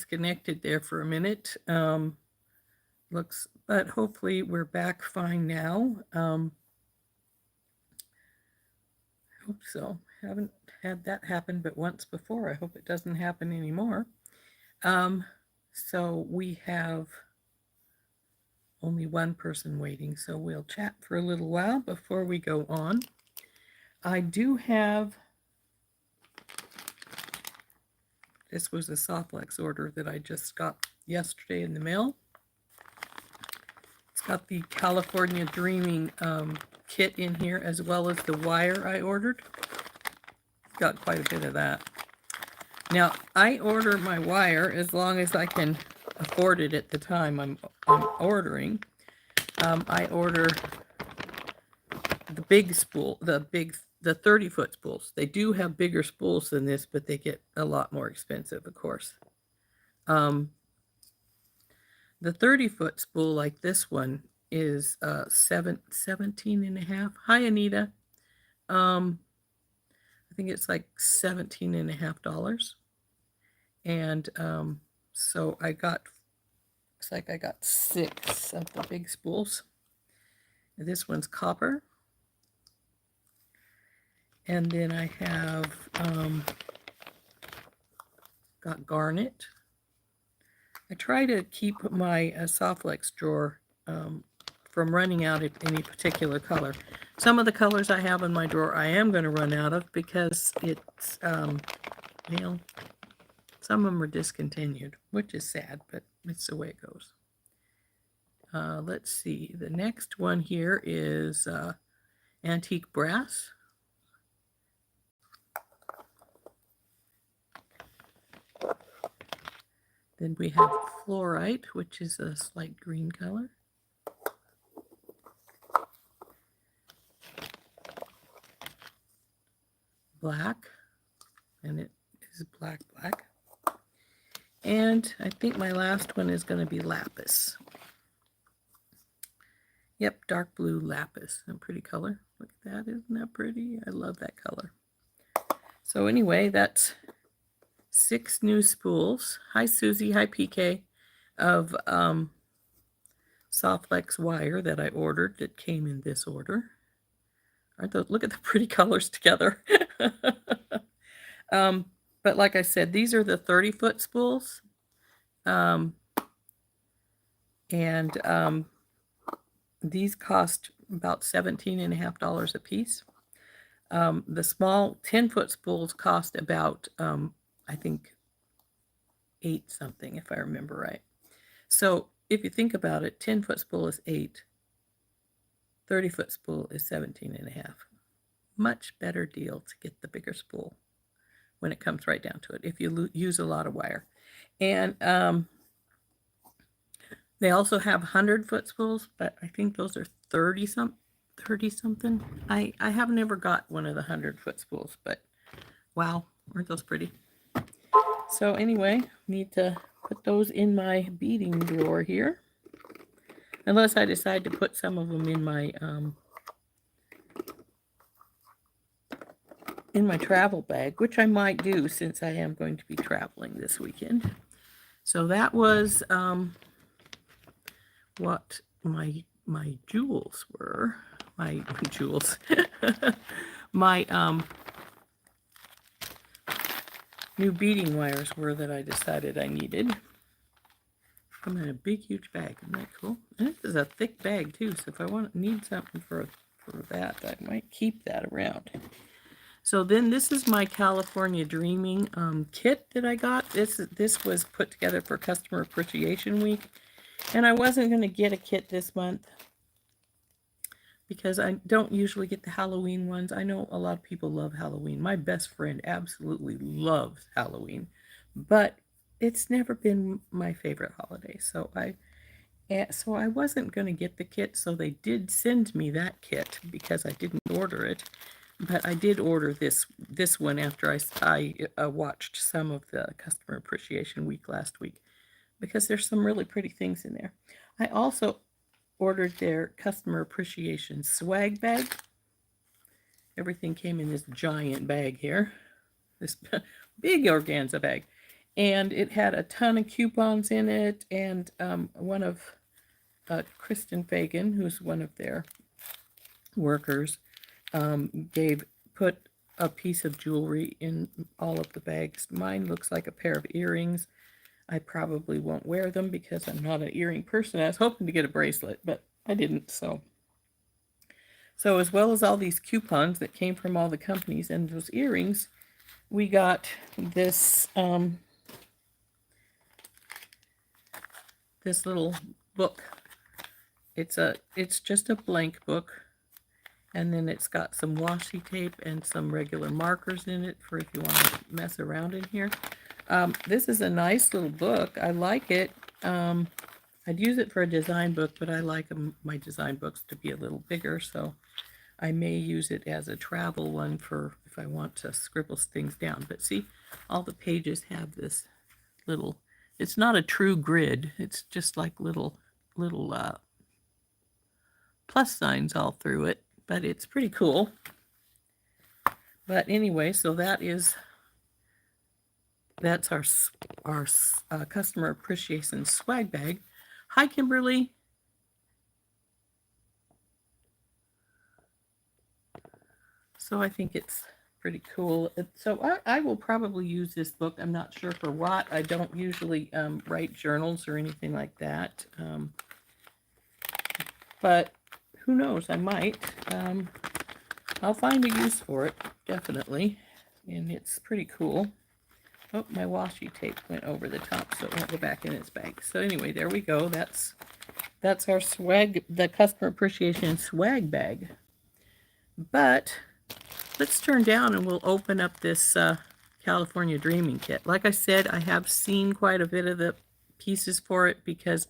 disconnected there for a minute. But hopefully we're back fine now. I hope so. Haven't had that happen but once before. I hope it doesn't happen anymore. So we have only one person waiting, so we'll chat for a little while before we go on. I do have, this was a SoftFlex order that I just got yesterday in the mail. It's got the California Dreaming kit in here, as well as the wire I ordered. Got quite a bit of that. Now, I order my wire as long as I can afford it at the time I'm ordering. I order the big spool, the 30-foot spools. They do have bigger spools than this, but they get a lot more expensive, of course. The 30-foot spool, like this one, is 17 and a half. Hi, Anita. I think it's like $17 and a half. And so I got, looks like I got 6 of the big spools. This one's copper. And then I have got garnet. I try to keep my SoftFlex drawer from running out of any particular color. Some of the colors I have in my drawer I am going to run out of because it's, you know, some of them are discontinued, which is sad, but it's the way it goes. Let's see. The next one here is antique brass. Then we have fluorite, which is a slight green color. Black, and it is black. And I think my last one is going to be lapis. Yep, dark blue lapis. A pretty color. Look at that. Isn't that pretty? I love that color. So anyway, that's 6 new spools. Hi, Susie. Hi, PK. Of SoftFlex wire that I ordered that came in this order. Aren't those, look at the pretty colors together. But like I said, these are the 30-foot spools. These cost about $17 and a half a piece. The small 10-foot spools cost about, I think, 8 something, if I remember right. So if you think about it, 10-foot spool is 8. 30-foot spool is 17 and a half. Much better deal to get the bigger spool when it comes right down to it, if you use a lot of wire. And they also have 100-foot spools, but I think those are 30 something. I have never got one of the 100-foot spools, but wow, aren't those pretty? So anyway, need to put those in my beading drawer here. Unless I decide to put some of them in my travel bag, which I might do since I am going to be traveling this weekend. So that was what my jewels were. My jewels. My new beading wires were that I decided I needed. I'm in a big, huge bag. Isn't that cool? And this is a thick bag too, so if I need something for that, I might keep that around. So then this is my California Dreaming kit that I got. This was put together for Customer Appreciation Week, and I wasn't going to get a kit this month because I don't usually get the Halloween ones. I know a lot of people love Halloween. My best friend absolutely loves Halloween, but it's never been my favorite holiday. So I wasn't going to get the kit, so they did send me that kit because I didn't order it. But I did order this one after I watched some of the Customer Appreciation Week last week because there's some really pretty things in there. I also ordered their Customer Appreciation swag bag. Everything came in this giant bag here, this big organza bag. and it had a ton of coupons in it. And one of Kristen Fagan, who's one of their workers, put a piece of jewelry in all of the bags. Mine looks like a pair of earrings. I probably won't wear them because I'm not an earring person. I was hoping to get a bracelet, but I didn't. So as well as all these coupons that came from all the companies and those earrings, we got this this little book. It's just a blank book, and then it's got some washi tape and some regular markers in it for if you want to mess around in here. This is a nice little book. I like it. I'd use it for a design book, but I like my design books to be a little bigger, so I may use it as a travel one for if I want to scribble things down. But see, all the pages have this little, it's not a true grid. It's just like little plus signs all through it, but it's pretty cool. But anyway, so that's our customer appreciation swag bag. Hi, Kimberly. So I think it's pretty cool. So I will probably use this book. I'm not sure for what. I don't usually write journals or anything like that. But who knows? I might. I'll find a use for it, definitely. And it's pretty cool. Oh, my washi tape went over the top, so it won't go back in its bag. So anyway, there we go. That's our swag, the customer appreciation swag bag. But let's turn down and we'll open up this California Dreaming Kit. Like I said, I have seen quite a bit of the pieces for it because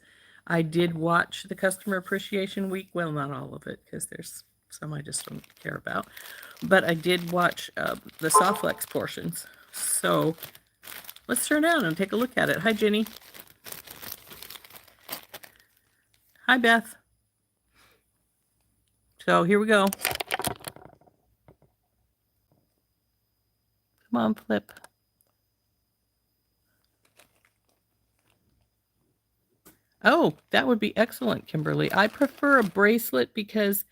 I did watch the Customer Appreciation Week. Well, not all of it, because there's some I just don't care about. But I did watch the SoftFlex portions. So let's turn down and take a look at it. Hi, Jenny. Hi, Beth. So here we go. Come on, flip. Oh, that would be excellent, Kimberly. I prefer a bracelet because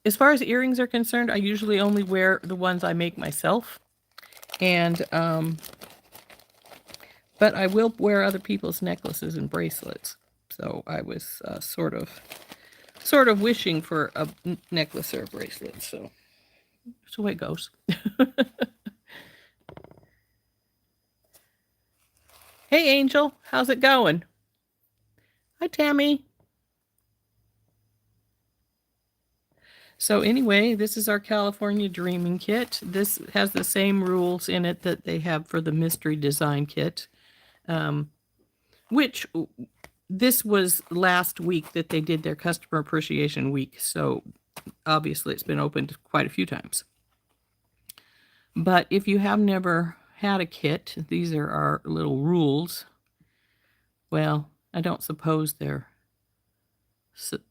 as far as earrings are concerned, I usually only wear the ones I make myself. And, but I will wear other people's necklaces and bracelets. So I was sort of wishing for a necklace or a bracelet. So that's the way it goes. Hey, Angel, how's it going? Hi, Tammy. So anyway, this is our California Dreaming Kit. This has the same rules in it that they have for the Mystery Design Kit, which this was last week that they did their Customer Appreciation Week. So obviously it's been opened quite a few times. But if you have never had a kit, these are our little rules. Well, I don't suppose they're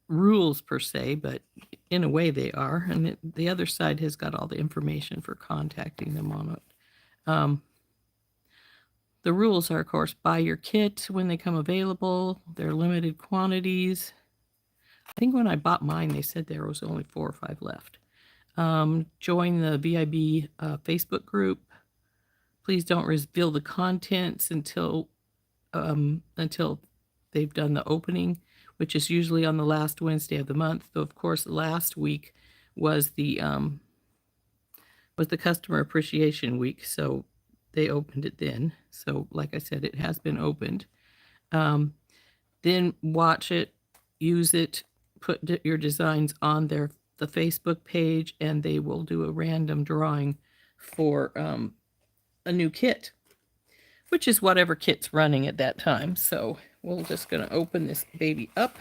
rules per se, but in a way they are. And the other side has got all the information for contacting them on it. The rules are, of course, buy your kit when they come available. They're limited quantities. I think when I bought mine, they said there was only 4 or 5 left. Join the VIB Facebook group. Please don't reveal the contents until they've done the opening, which is usually on the last Wednesday of the month. Though, of course, last week was the Customer Appreciation Week, so they opened it then. So, like I said, it has been opened. Then watch it, use it, put your designs on the Facebook page, and they will do a random drawing for a new kit, which is whatever kit's running at that time. So we're just going to open this baby up.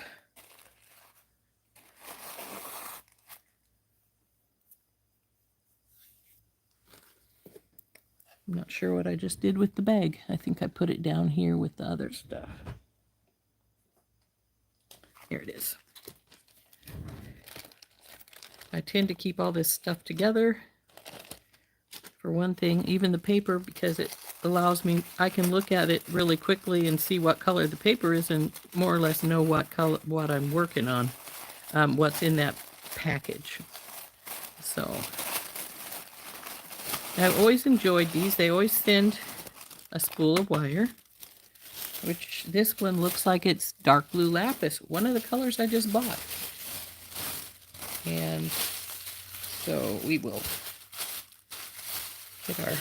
I'm not sure what I just did with the bag. I think I put it down here with the other stuff. Here it is. I tend to keep all this stuff together. For one thing, even the paper, because allows me, I can look at it really quickly and see what color the paper is and more or less know what color, what I'm working on, what's in that package. So I've always enjoyed these. They always send a spool of wire, which this one looks like it's dark blue lapis, one of the colors I just bought. And so we will get our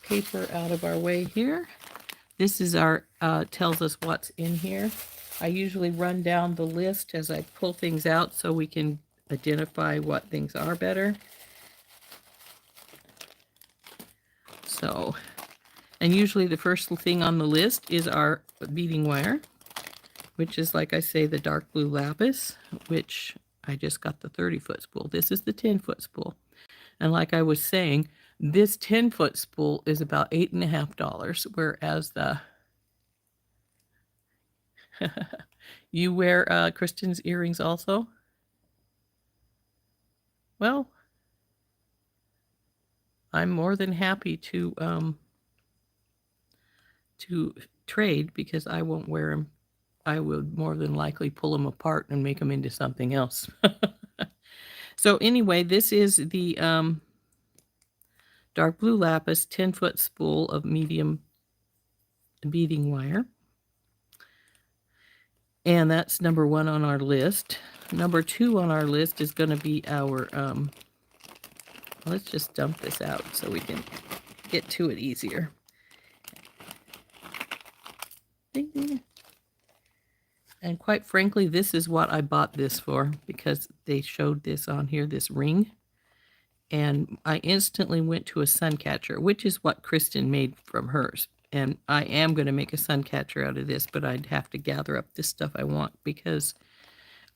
paper out of our way here. This is our, tells us what's in here. I usually run down the list as I pull things out so we can identify what things are better. So, and usually the first thing on the list is our beading wire, which is, like I say, the dark blue lapis, which I just got the 30-foot spool. This is the 10-foot spool. And like I was saying, this 10-foot spool is about $8.50, whereas the you wear Kristen's earrings also? Well, I'm more than happy to trade because I won't wear them. I would more than likely pull them apart and make them into something else. So anyway, this is the dark blue lapis 10-foot spool of medium beading wire. And that's number 1 on our list. Number 2 on our list is going to be our, let's just dump this out so we can get to it easier. And quite frankly, this is what I bought this for, because they showed this on here, this ring. And I instantly went to a sun catcher, which is what Kristen made from hers. And I am going to make a sun catcher out of this, but I'd have to gather up this stuff I want, because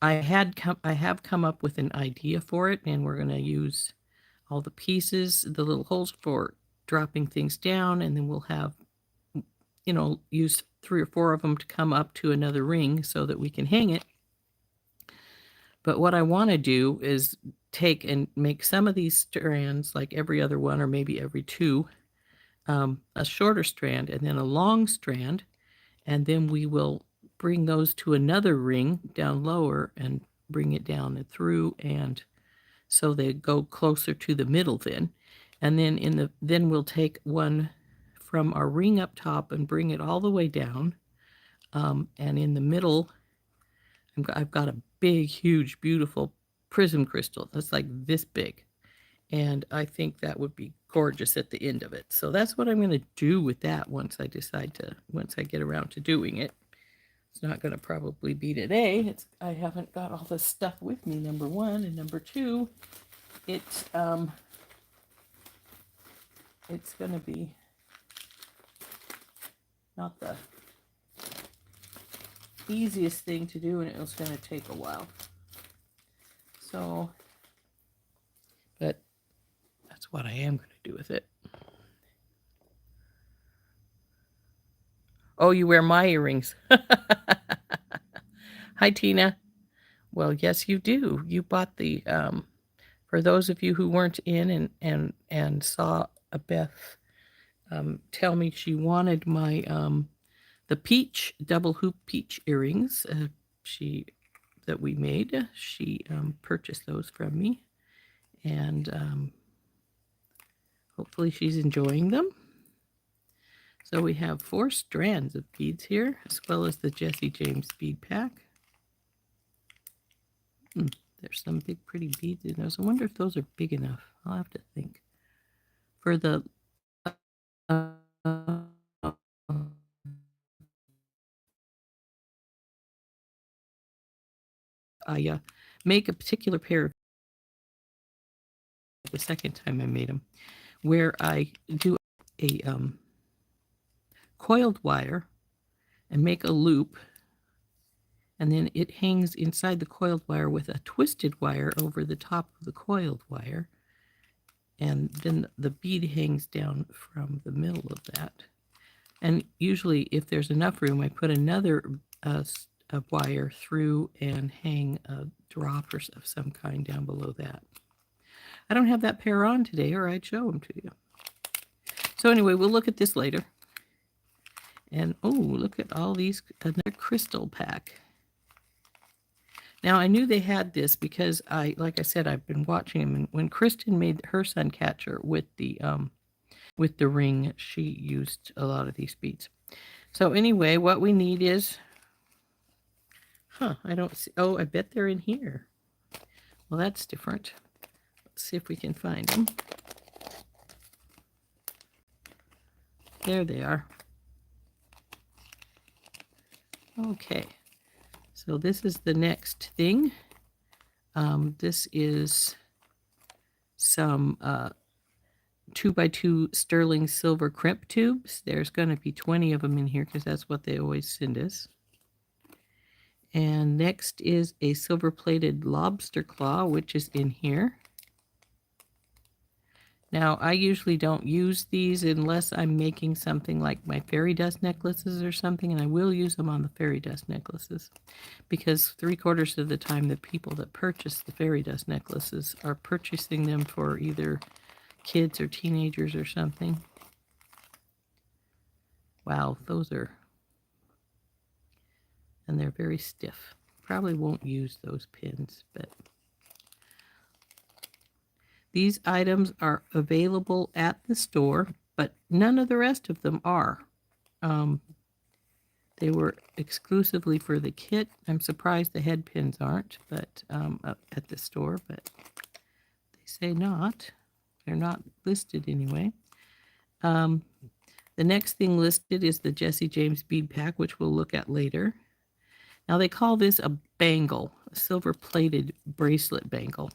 I have come up with an idea for it, and we're going to use all the pieces, the little holes for dropping things down, and then we'll have, you know, use 3 or 4 of them to come up to another ring so that we can hang it. But what I want to do is take and make some of these strands, like every other one or maybe every 2, a shorter strand and then a long strand, and then we will bring those to another ring down lower and bring it down and through, and so they go closer to the middle then. And then then we'll take one from our ring up top and bring it all the way down. And in the middle, I've got a big, huge, beautiful prism crystal that's like this big. And I think that would be gorgeous at the end of it. So that's what I'm going to do with that once I get around to doing it. It's not going to probably be today. I haven't got all this stuff with me, number 1. And number 2, it's going to be not the easiest thing to do, and it was going to take a while. So, but that's what I am going to do with it. Oh, you wear my earrings. Hi, Tina. Well, yes, you do. You bought the, for those of you who weren't in and saw Beth tell me she wanted my, the peach, double hoop peach earrings that we made. She purchased those from me, and hopefully she's enjoying them. So we have 4 strands of beads here, as well as the Jesse James bead pack. There's some big pretty beads in those. I wonder if those are big enough. I'll have to think. For the I make a particular pair of the second time I made them, where I do a coiled wire and make a loop, and then it hangs inside the coiled wire with a twisted wire over the top of the coiled wire, and then the bead hangs down from the middle of that. And usually, if there's enough room, I put another a wire through and hang a drop of some kind down below that. I don't have that pair on today, or I'd show them to you. So anyway, we'll look at this later. And oh, look at all these, another crystal pack. Now I knew they had this because like I said, I've been watching them. And when Kristen made her sun catcher with the ring, she used a lot of these beads. So anyway, what we need is, I don't see, oh, I bet they're in here. Well, that's different. Let's see if we can find them. There they are. Okay, so this is the next thing. This is some 2x2 sterling silver crimp tubes. There's going to be 20 of them in here because that's what they always send us. And next is a silver plated lobster claw, which is in here. Now, I usually don't use these unless I'm making something like my fairy dust necklaces or something, and I will use them on the fairy dust necklaces because 3/4 of the time the people that purchase the fairy dust necklaces are purchasing them for either kids or teenagers or something. Wow, those are, and they're very stiff. Probably won't use those pins, but these items are available at the store, but none of the rest of them are. They were exclusively for the kit. I'm surprised the head pins aren't, but up at the store, but they say not. They're not listed anyway. The next thing listed is the Jesse James bead pack, which we'll look at later. Now they call this a bangle, a silver-plated bracelet bangle.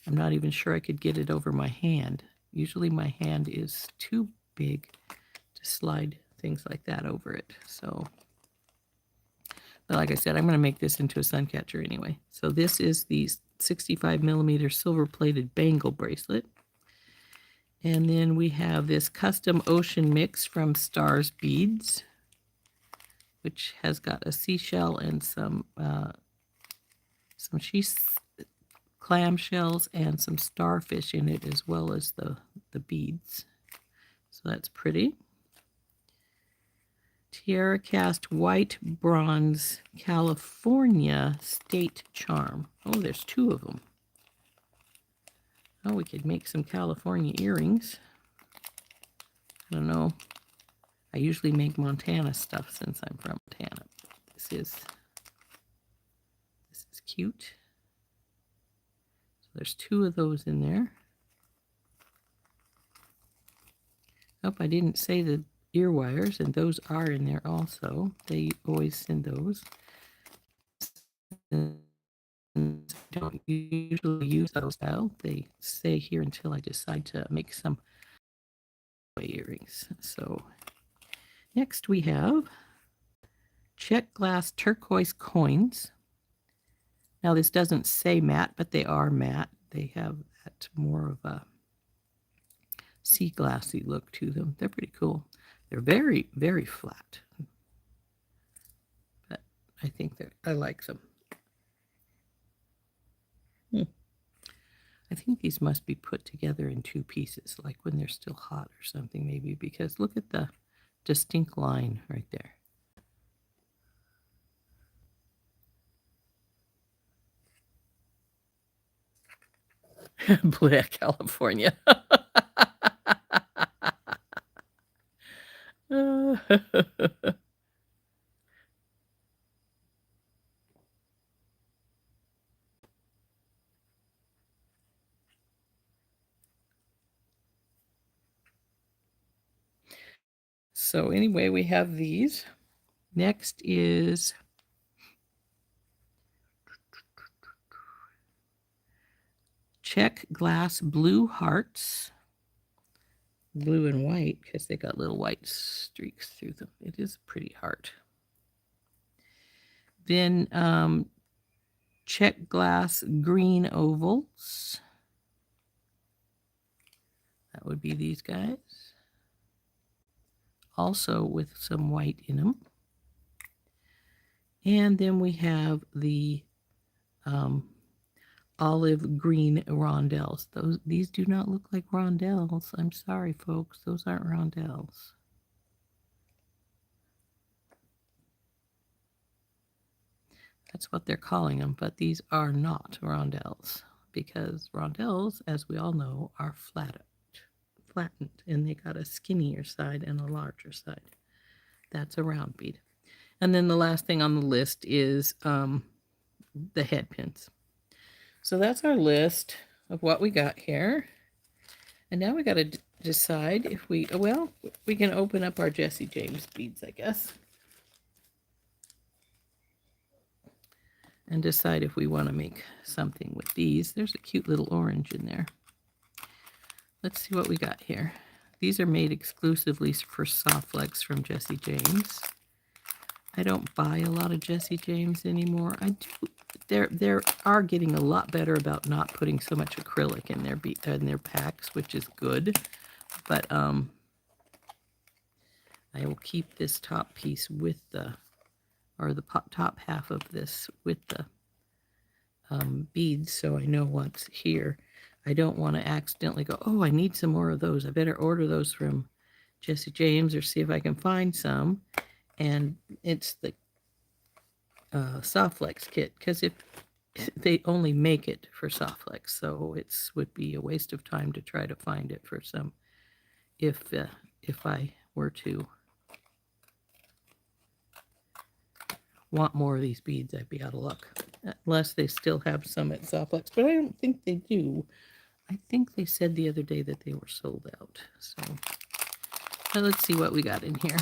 I'm not even sure I could get it over my hand. Usually my hand is too big to slide things like that over it. So, but like I said, I'm going to make this into a sun catcher anyway. So this is the 65mm silver-plated bangle bracelet. And then we have this custom ocean mix from Stars Beads, which has got a seashell and some clam shells and some starfish in it, as well as the beads. So that's pretty. Tiara Cast White Bronze California State Charm. Oh, there's 2 of them. Oh, we could make some California earrings. I don't know. I usually make Montana stuff since I'm from Montana. This is cute. So there's 2 of those in there. Oh, I didn't say the ear wires, and those are in there also. They always send those. And don't usually use those style. They stay here until I decide to make some earrings. So next we have check glass turquoise coins. Now this doesn't say matte, but they are matte. They have that more of a sea glassy look to them. They're pretty cool. They're very, very flat. But I think I like them. I think these must be put together in 2 pieces, like when they're still hot or something maybe, because look at the distinct line right there. Black California. So anyway, we have these. Next is check glass blue hearts. Blue and white because they got little white streaks through them. It is a pretty heart. Then check glass green ovals. That would be these guys. Also with some white in them. And then we have the olive green rondelles. These do not look like rondelles. I'm sorry, folks. Those aren't rondelles. That's what they're calling them, but these are not rondelles, because rondelles, as we all know, are flattened, and they got a skinnier side and a larger side. That's a round bead. And then the last thing on the list is the head pins. So that's our list of what we got here. And now we got to decide if we can open up our Jesse James beads, I guess, and decide if we want to make something with these. There's a cute little orange in there. Let's see what we got here. These are made exclusively for SoftFlex from Jesse James. I don't buy a lot of Jesse James anymore. I do. They are getting a lot better about not putting so much acrylic in their packs, which is good. But I will keep this top piece with the top half of this with the beads, so I know what's here. I don't want to accidentally go, oh, I need some more of those. I better order those from Jesse James or see if I can find some. And it's the SoftFlex kit, because if they only make it for SoftFlex, so it would be a waste of time to try to find it for some. If I were to want more of these beads, I'd be out of luck. Unless they still have some at SoftFlex, but I don't think they do. I think they said the other day that they were sold out. So let's see what we got in here.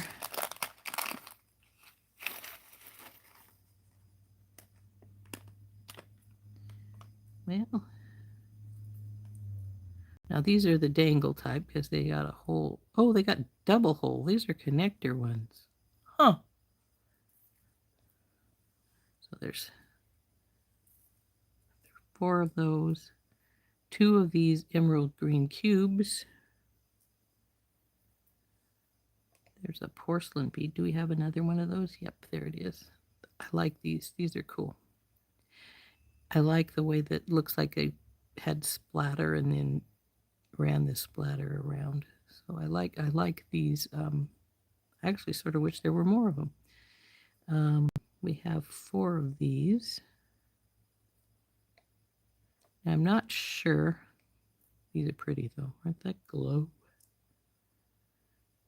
Well, now these are the dangle type because they got a hole. Oh, they got double hole. These are connector ones. Huh. So there's 4 of those. 2 of these emerald green cubes. There's a porcelain bead. Do we have another one of those? Yep, there it is. I like these. These are cool. I like the way that looks like I had splatter and then ran this splatter around. So I like these. I actually sort of wish there were more of them. We have 4 of these. I'm not sure. These are pretty though. Aren't that glow?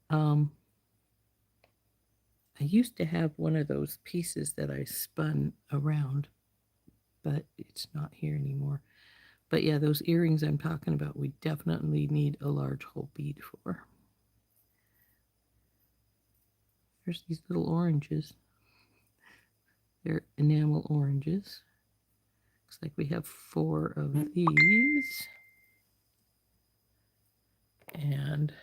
I used to have one of those pieces that I spun around, but it's not here anymore. But yeah, those earrings I'm talking about, we definitely need a large hole bead for. There's these little oranges. They're enamel oranges. Looks like we have 4 of these. And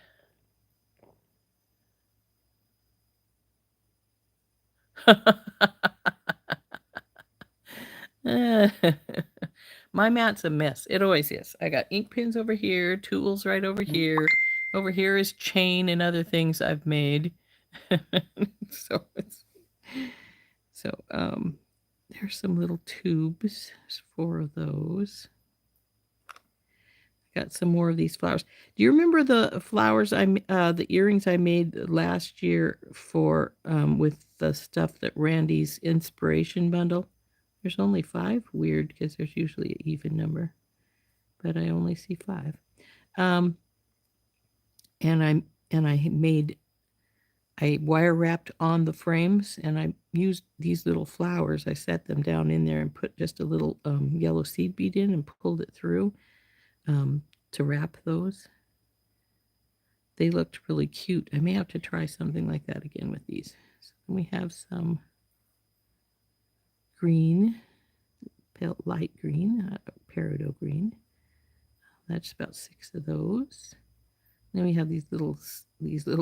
my mat's a mess. It always is. I got ink pens over here, tools right over here. Over here is chain and other things I've made. There's some little tubes. There's 4 of those. Got some more of these flowers. Do you remember the flowers the earrings I made last year for with the stuff that Randy's inspiration bundle? There's only 5. Weird, because there's usually an even number, but I only see 5. And I wire wrapped on the frames, and I used these little flowers. I set them down in there and put just a little yellow seed bead in and pulled it through to wrap those. They looked really cute. I may have to try something like that again with these. So we have some green, pale light green, peridot green. That's about 6 of those. Then we have these little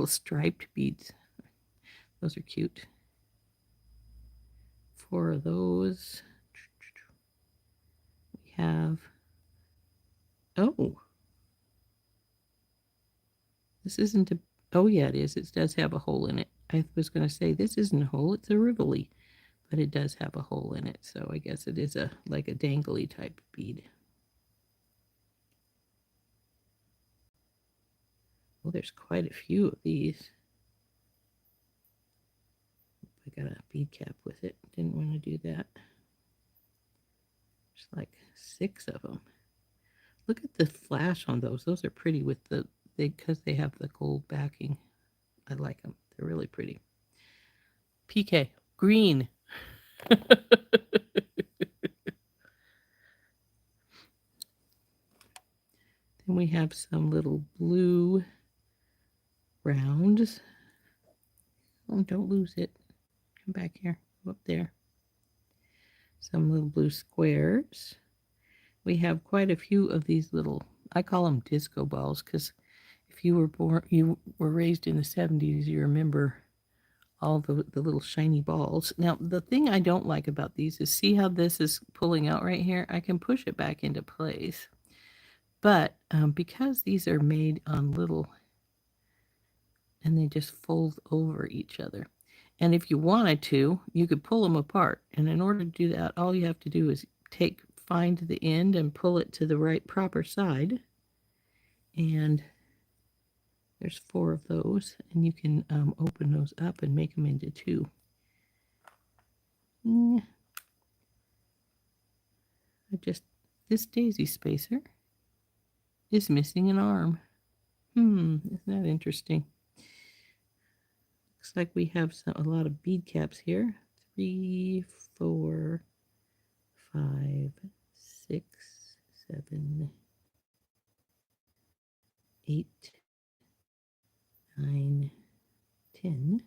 striped beads. Those are cute. 4 of those. We have, oh, this isn't a, oh yeah, it is. It does have a hole in it. I was going to say this isn't a hole, it's a Rivoli, but it does have a hole in it. So I guess it is like a dangly type bead. Well, there's quite a few of these. I got a bead cap with it. Didn't want to do that. There's like 6 of them. Look at the flash on those. Those are pretty with because they have the gold backing. I like them. They're really pretty. PK, green. Then we have some little blue rounds. Oh, don't lose it. Come back here. Go up there. Some little blue squares. We have quite a few of these little, I call them disco balls, because if you were raised in the 70s, you remember all the little shiny balls. Now, the thing I don't like about these is, see how this is pulling out right here? I can push it back into place. But because these are made on little, and they just fold over each other. And if you wanted to, you could pull them apart. And in order to do that, all you have to do is find the end and pull it to the right proper side. And there's 4 of those, and you can open those up and make them into 2. This daisy spacer is missing an arm. Isn't that interesting? Looks like we have a lot of bead caps here. 3, 4, 5, 6, 7, 8, 9, 10.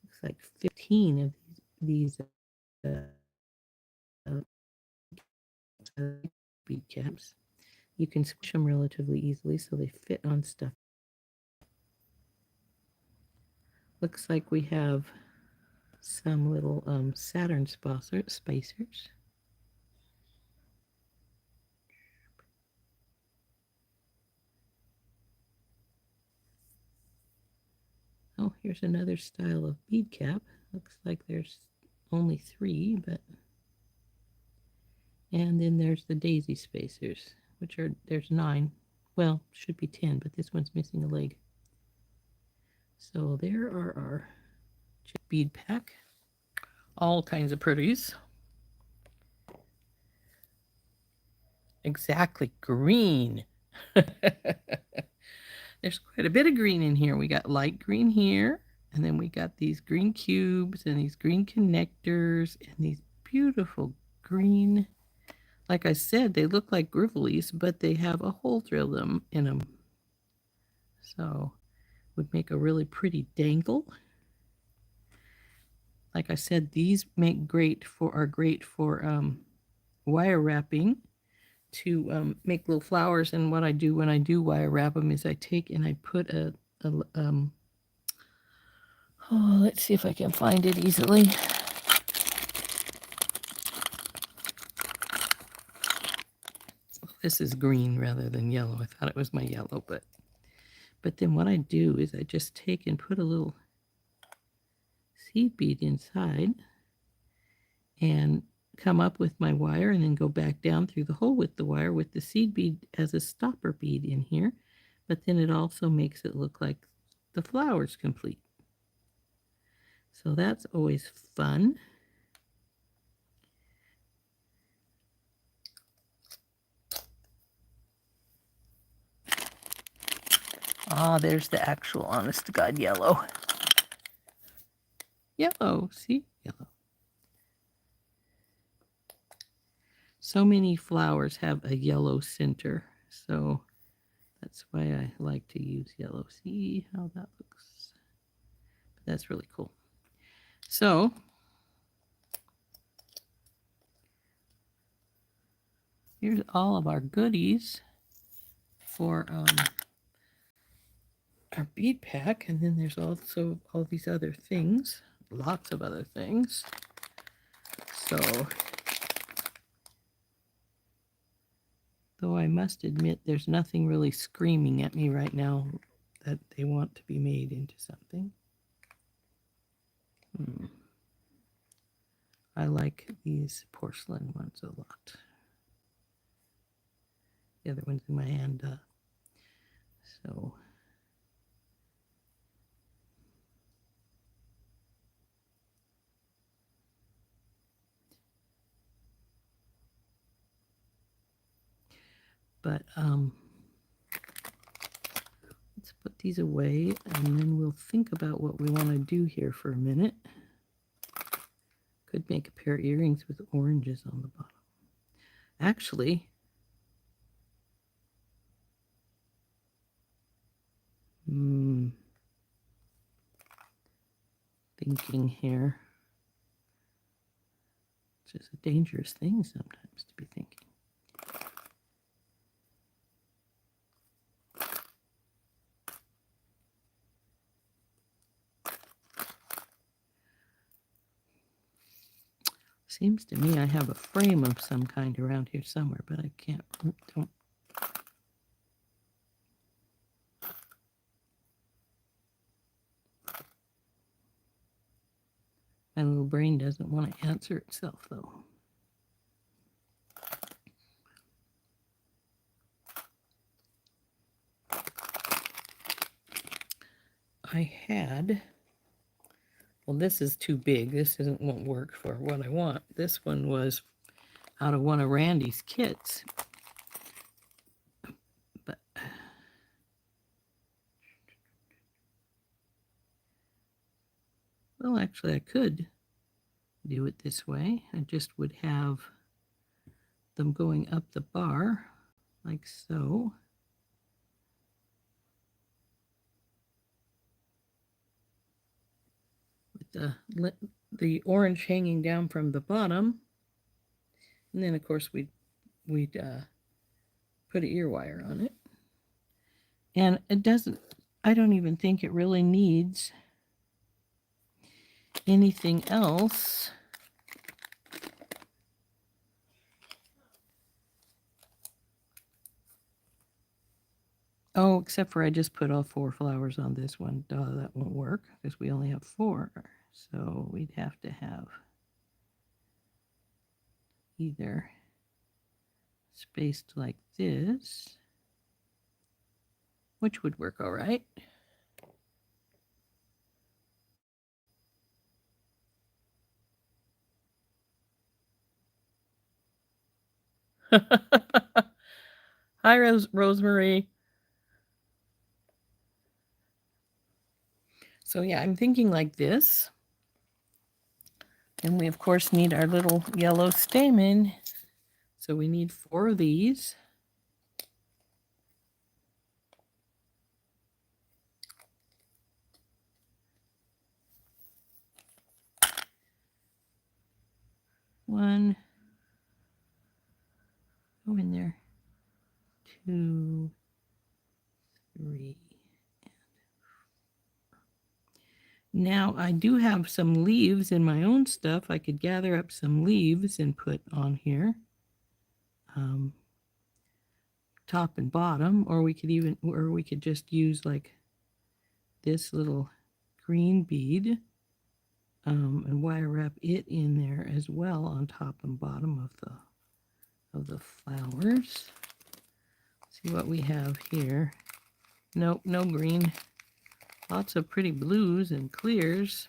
Looks like 15 of these bead caps. You can squish them relatively easily so they fit on stuff. Looks like we have some little Saturn spacers. Oh, here's another style of bead cap. Looks like there's only 3, but... And then there's the daisy spacers, there's 9. Well, should be 10, but this one's missing a leg. So there are our bead pack. All kinds of pretties. Exactly, green. There's quite a bit of green in here. We got light green here, and then we got these green cubes and these green connectors and these beautiful green. Like I said, they look like grivelies, but they have a hole drilled in them. So would make a really pretty dangle. Like I said, these are great for wire wrapping to make little flowers. And what I do when I do wire wrap them is I take and I put let's see if I can find it easily. This is green rather than yellow. I thought it was my yellow, but then what I do is I just take and put a little seed bead inside and come up with my wire and then go back down through the hole with the wire with the seed bead as a stopper bead in here. But then it also makes it look like the flower's complete. So that's always fun. Ah, there's the actual honest to God yellow. Yellow, see? Yellow. So many flowers have a yellow center, so that's why I like to use yellow. See how that looks? That's really cool. So here's all of our goodies for our bead pack, and then there's also all these other things, lots of other things. So, though I must admit there's nothing really screaming at me right now that they want to be made into something. I like these porcelain ones a lot. The other one's in my hand. So but let's put these away, and then we'll think about what we want to do here for a minute. Could make a pair of earrings with oranges on the bottom. Actually, thinking here. It's just a dangerous thing sometimes to be thinking. Seems to me I have a frame of some kind around here somewhere, but I don't. My little brain doesn't want to answer itself, though. I had, well, this is too big. This won't work for what I want. This one was out of one of Randy's kits. But well, actually, I could do it this way. I just would have them going up the bar like so. With the orange hanging down from the bottom. And then, of course, we'd put an ear wire on it. And it doesn't, I don't even think it really needs anything else. Oh, except for I just put all 4 flowers on this one. Duh, that won't work because we only have 4. So we'd have to have either spaced like this, which would work all right. Hi, Rosemary. So yeah, I'm thinking like this. And we, of course, need our little yellow stamen. So we need 4 of these. One. Go in there. 2, 3. Now I do have some leaves in my own stuff. I could gather up some leaves and put on here, top and bottom, or we could just use like this little green bead and wire wrap it in there as well on top and bottom of the flowers. See what we have here. Nope, no green. Lots of pretty blues and clears.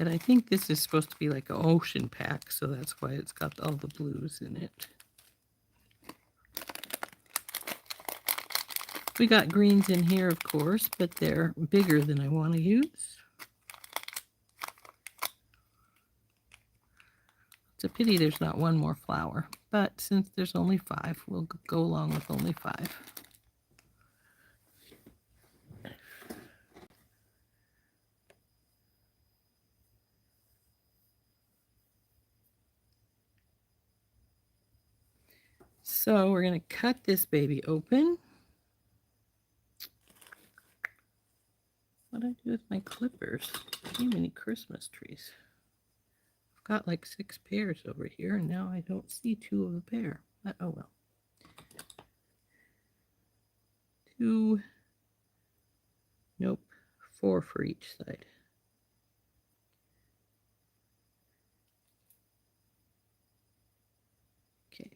And I think this is supposed to be like an ocean pack, so that's why it's got all the blues in it. We got greens in here, of course, but they're bigger than I want to use. It's a pity there's not one more flower, but since there's only 5, we'll go along with only 5. So we're going to cut this baby open. What do I do with my clippers? Too many Christmas trees. I've got like 6 pairs over here, and now I don't see 2 of a pair. But oh well. 2. Nope. 4 for each side. Okay.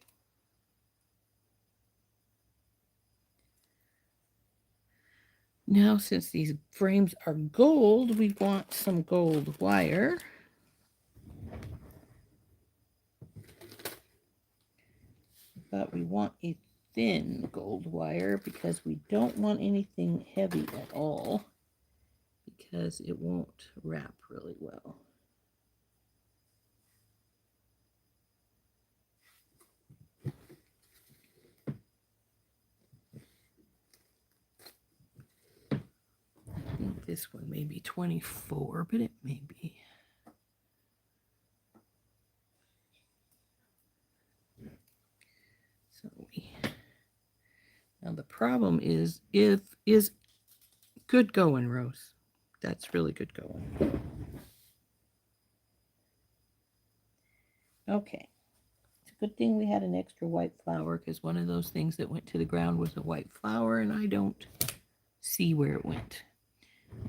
Now, since these frames are gold, we want some gold wire. But we want a thin gold wire because we don't want anything heavy at all, because it won't wrap really well. I think this one may be 24, but it may be. So now the problem is good going, Rose. That's really good going. Okay. It's a good thing we had an extra white flower, because one of those things that went to the ground was a white flower, and I don't see where it went.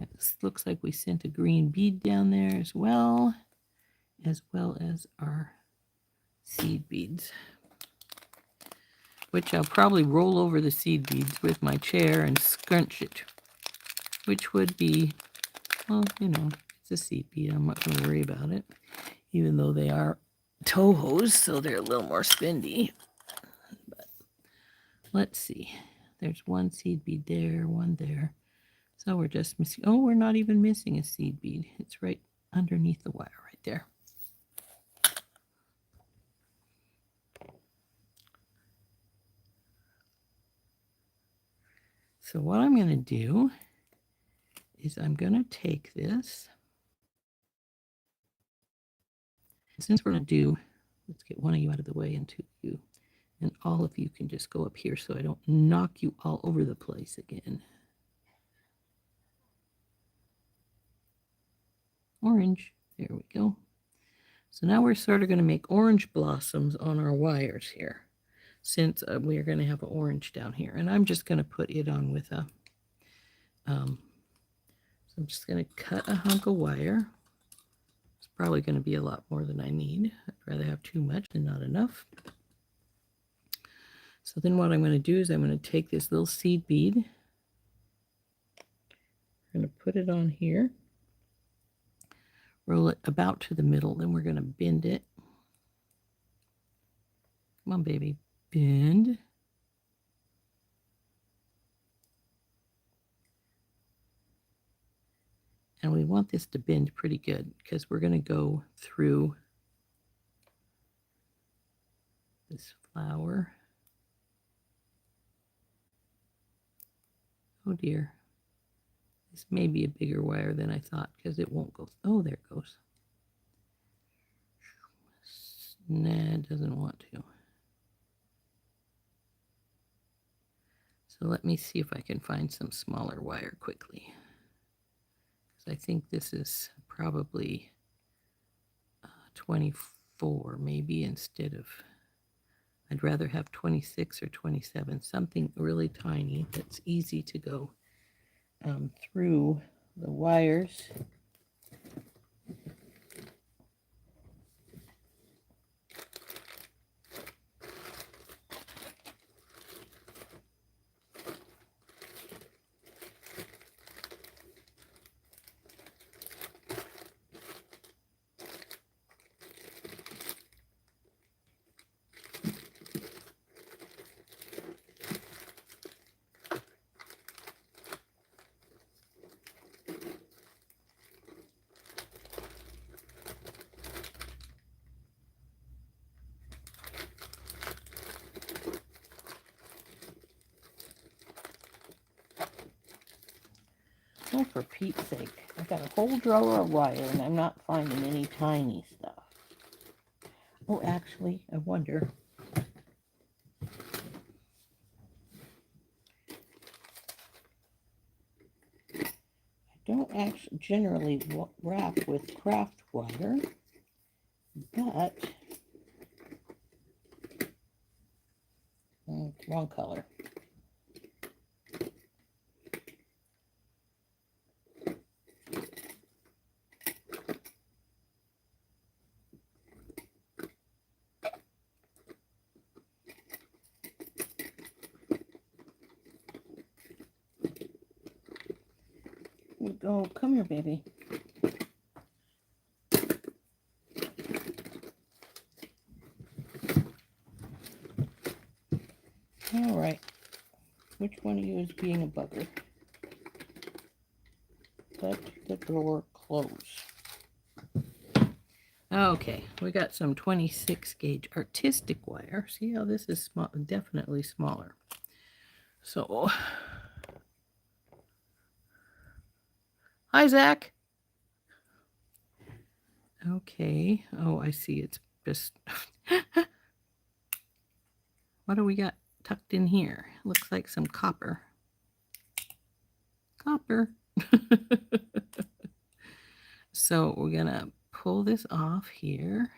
It looks like we sent a green bead down there as well as our seed beads, which I'll probably roll over the seed beads with my chair and scrunch it, which would be, well, you know, it's a seed bead. I'm not going to worry about it, even though they are Tohos, so they're a little more spendy. But let's see. There's one seed bead there, one there. So we're just missing, oh, we're not even missing a seed bead. It's right underneath the wire right there. So what I'm going to do is I'm going to take this. Since we're going to do, let's get one of you out of the way and two of you. And all of you can just go up here so I don't knock you all over the place again. Orange. There we go. So now we're sort of going to make orange blossoms on our wires here, since we are going to have an orange down here. And I'm just going to put it on with a, so I'm just going to cut a hunk of wire. It's probably going to be a lot more than I need. I'd rather have too much than not enough. So then what I'm going to do is I'm going to take this little seed bead. I'm going to put it on here. Roll it about to the middle. Then we're going to bend it. Come on, baby. Bend. And we want this to bend pretty good because we're going to go through this flower. Oh dear. This may be a bigger wire than I thought because it won't go. Oh, there it goes. Nah, it doesn't want to. So let me see if I can find some smaller wire quickly. Because I think this is probably 24 maybe instead of, I'd rather have 26 or 27, something really tiny that's easy to go through the wires. Oh, for Pete's sake, I've got a whole drawer of wire and I'm not finding any tiny stuff. Oh, actually, I wonder. I don't actually generally wrap with craft wire, but wrong color. Oh, come here, baby. All right. Which one of you is being a bugger? Let the door close. Okay, we got some 26 gauge artistic wire. See how this is small, definitely smaller. So, hi, Zach. Okay. Oh, I see. It's just. What do we got tucked in here? Looks like some copper. Copper. So we're going to pull this off here.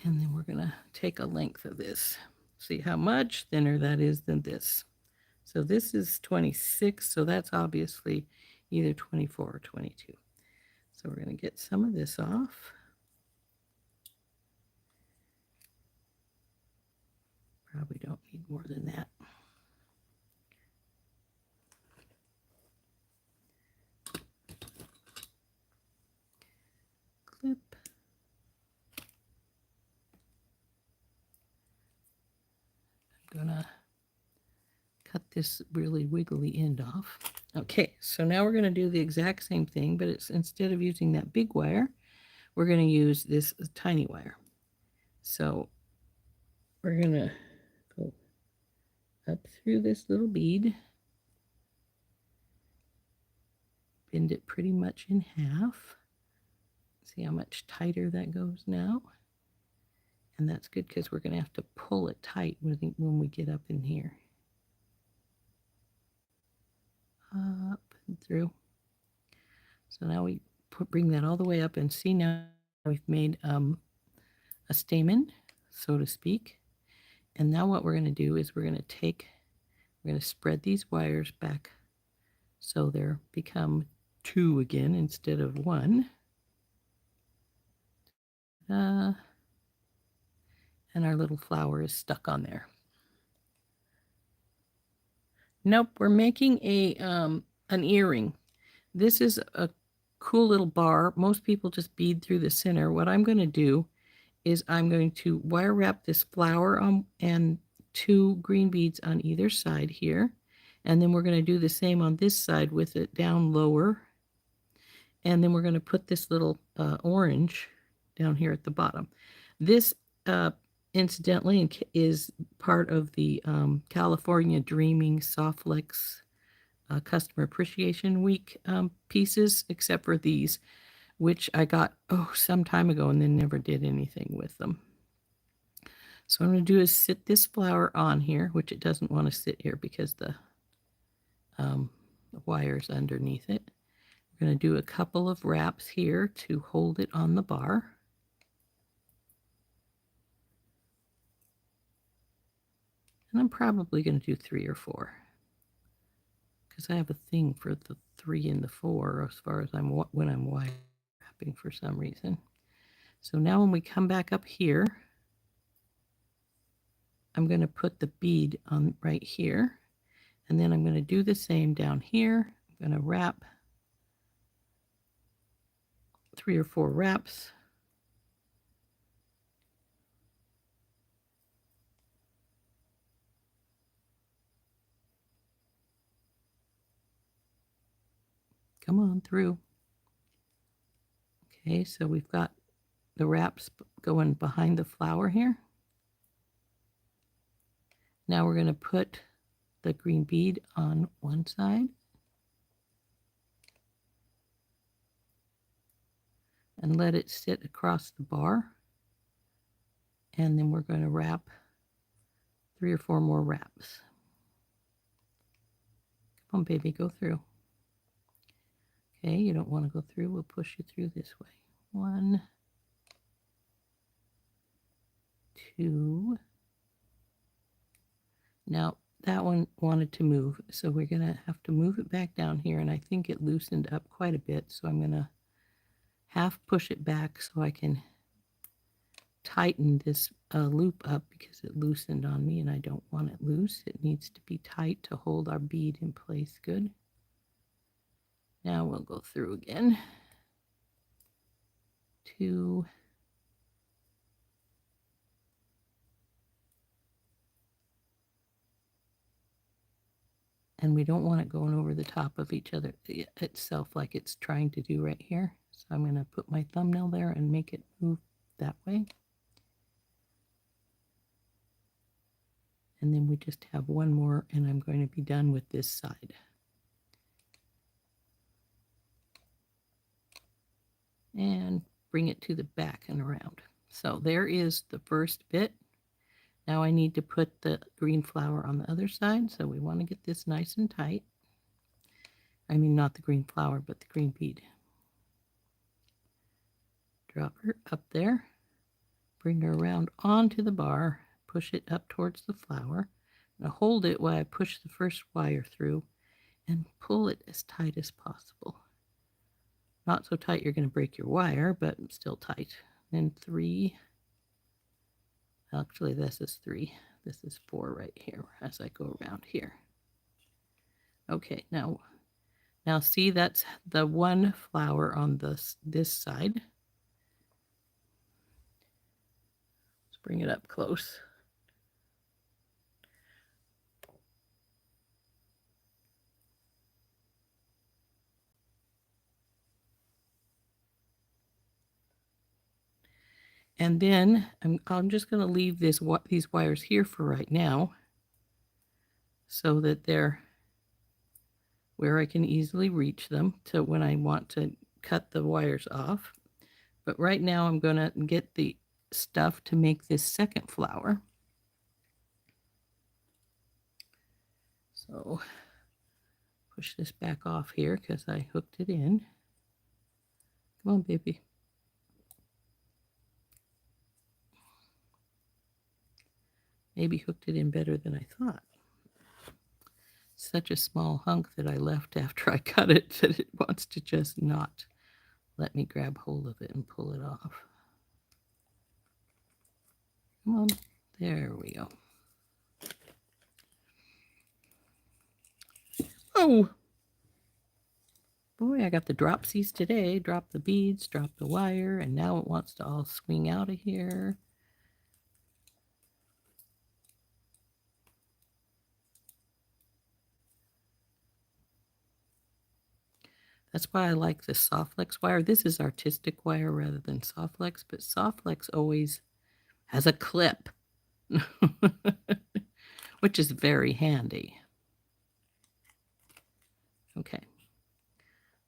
And then we're going to take a length of this. See how much thinner that is than this. So this is 26, so that's obviously either 24 or 22. So we're going to get some of this off. Probably don't need more than that. Clip. I'm going to cut this really wiggly end off. Okay, so now we're going to do the exact same thing, but it's instead of using that big wire, we're going to use this tiny wire. So we're going to go up through this little bead, bend it pretty much in half. See how much tighter that goes now? And that's good because we're going to have to pull it tight when we get up in here. Up and through. So now we bring that all the way up, and see now we've made a stamen, so to speak. And now what we're going to do is we're going to spread these wires back so they're become 2 again instead of 1. And our little flower is stuck on there. Nope, we're making an earring. This is a cool little bar. Most people just bead through the center. What I'm going to do is I'm going to wire wrap this flower on and 2 green beads on either side here. And then we're going to do the same on this side with it down lower. And then we're going to put this little orange down here at the bottom. This, incidentally, is part of the California Dreaming SoftFlex Customer Appreciation Week pieces, except for these, which I got some time ago and then never did anything with them. So what I'm going to do is sit this flower on here, which it doesn't want to sit here because the wire's underneath it. We're going to do a couple of wraps here to hold it on the bar. And I'm probably going to do 3 or 4 because I have a thing for the 3 and the 4 as far as when I'm wire wrapping for some reason. So now when we come back up here, I'm going to put the bead on right here, and then I'm going to do the same down here. I'm going to wrap 3 or 4 wraps. Come on through. Okay, so we've got the wraps going behind the flower here. Now we're going to put the green bead on one side and let it sit across the bar. And then we're going to wrap 3 or 4 more wraps. Come on, baby, go through. Okay, you don't want to go through. We'll push you through this way. 1, 2. Now, that one wanted to move, so we're going to have to move it back down here, and I think it loosened up quite a bit, so I'm going to half push it back so I can tighten this loop up because it loosened on me and I don't want it loose. It needs to be tight to hold our bead in place good. Now we'll go through again. 2, and we don't want it going over the top of each other itself like it's trying to do right here. So I'm going to put my thumbnail there and make it move that way. And then we just have one more and I'm going to be done with this side. And bring it to the back and around. So there is the first bit. Now I need to put the green flower on the other side, so we want to get this nice and tight. I mean, not the green flower, but the green bead. Drop her up there, bring her around onto the bar, push it up towards the flower. Now hold it while I push the first wire through and pull it as tight as possible. Not so tight you're going to break your wire, but still tight. Then 3. Actually, this is 3. This is 4 right here as I go around here. Okay, now see, that's the one flower on this side. Let's bring it up close. And then I'm just going to leave these wires here for right now so that they're where I can easily reach them to when I want to cut the wires off. But right now I'm going to get the stuff to make this second flower. So push this back off here because I hooked it in. Come on, baby. Maybe hooked it in better than I thought. Such a small hunk that I left after I cut it that it wants to just not let me grab hold of it and pull it off. Come on, there we go. Oh, boy, I got the dropsies today. Drop the beads, drop the wire, and now it wants to all swing out of here. That's why I like the SoftFlex wire. This is artistic wire rather than SoftFlex, but SoftFlex always has a clip, which is very handy. Okay.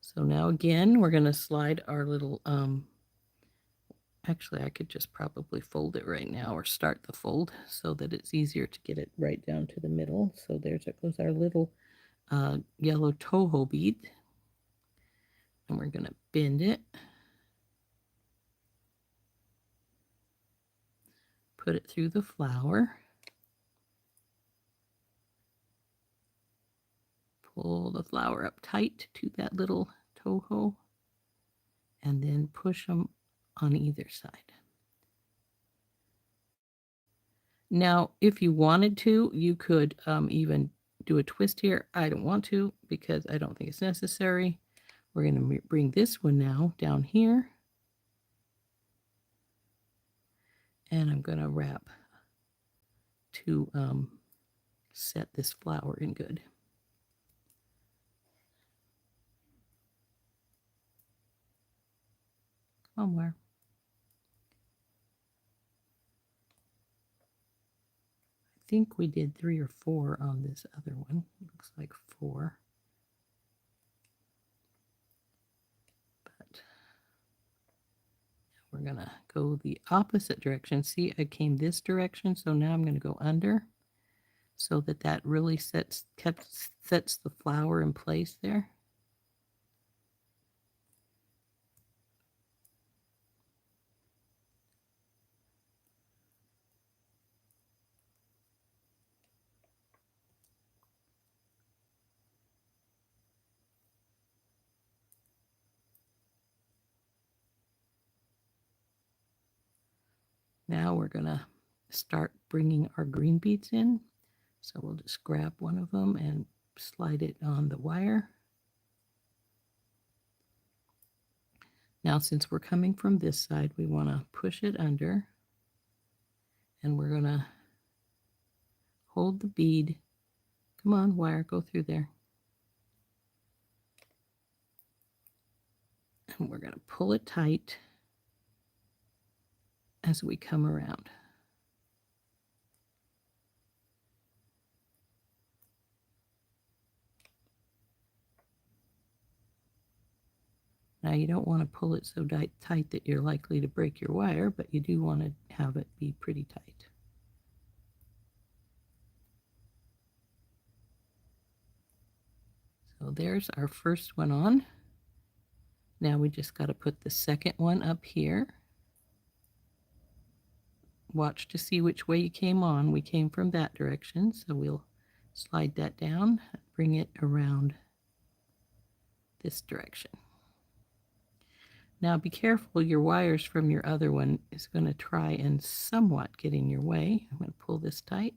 So now again, we're going to slide our little, actually I could just probably fold it right now or start the fold so that it's easier to get it right down to the middle. So there goes our little yellow toho bead. And we're going to bend it. Put it through the flower. Pull the flower up tight to that little toho. And then push them on either side. Now, if you wanted to, you could even do a twist here. I don't want to because I don't think it's necessary. We're going to bring this one now down here. And I'm going to wrap to set this flower in good. Somewhere. I think we did 3 or 4 on this other one. Looks like 4. But we're going to go the opposite direction. See, I came this direction, so now I'm going to go under so that that really sets the flower in place there. Now we're going to start bringing our green beads in. So we'll just grab one of them and slide it on the wire. Now, since we're coming from this side, we want to push it under, and we're going to hold the bead. Come on, wire, go through there. And we're going to pull it tight as we come around. Now, you don't want to pull it so tight that you're likely to break your wire, but you do want to have it be pretty tight. So there's our first one on. Now we just got to put the second one up here. Watch to see which way you came on. We came from that direction, so we'll slide that down, bring it around this direction. Now be careful, your wires from your other one is going to try and somewhat get in your way. I'm going to pull this tight.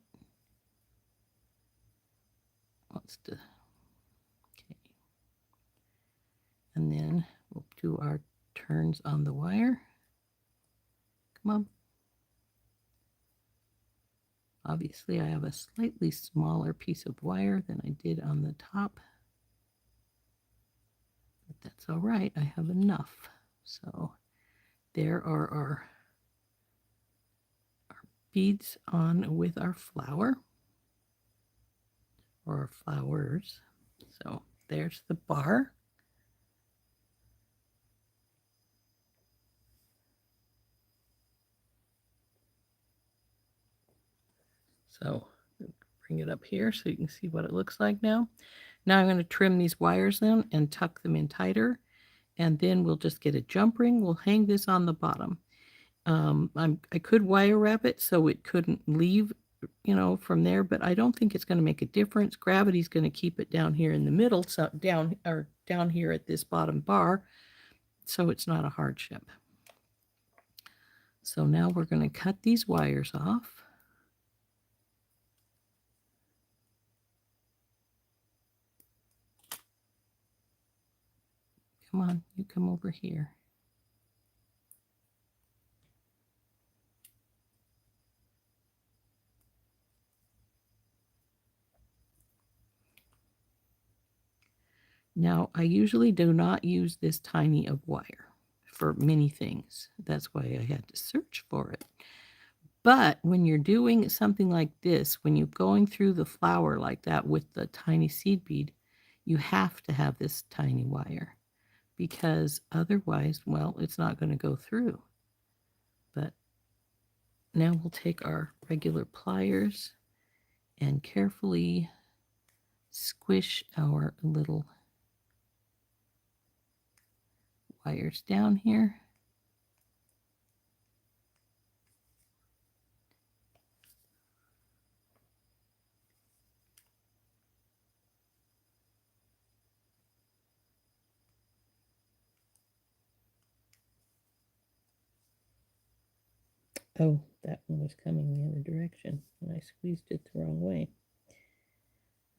Okay. And then we'll do our turns on the wire. Come on. Obviously, I have a slightly smaller piece of wire than I did on the top. But that's all right. I have enough. So there are our beads on with our flower, or our flowers. So there's the bar. So bring it up here so you can see what it looks like now. Now I'm going to trim these wires in and tuck them in tighter. And then we'll just get a jump ring. We'll hang this on the bottom. I could wire wrap it so it couldn't leave, from there, but I don't think it's going to make a difference. Gravity's going to keep it down here in the middle, so down here at this bottom bar, so it's not a hardship. So now we're going to cut these wires off. Come on, you come over here. Now, I usually do not use this tiny of wire for many things. That's why I had to search for it. But when you're doing something like this, when you're going through the flower like that with the tiny seed bead, you have to have this tiny wire, because otherwise, well, it's not going to go through. But now we'll take our regular pliers and carefully squish our little wires down here. Oh, that one was coming the other direction, and I squeezed it the wrong way.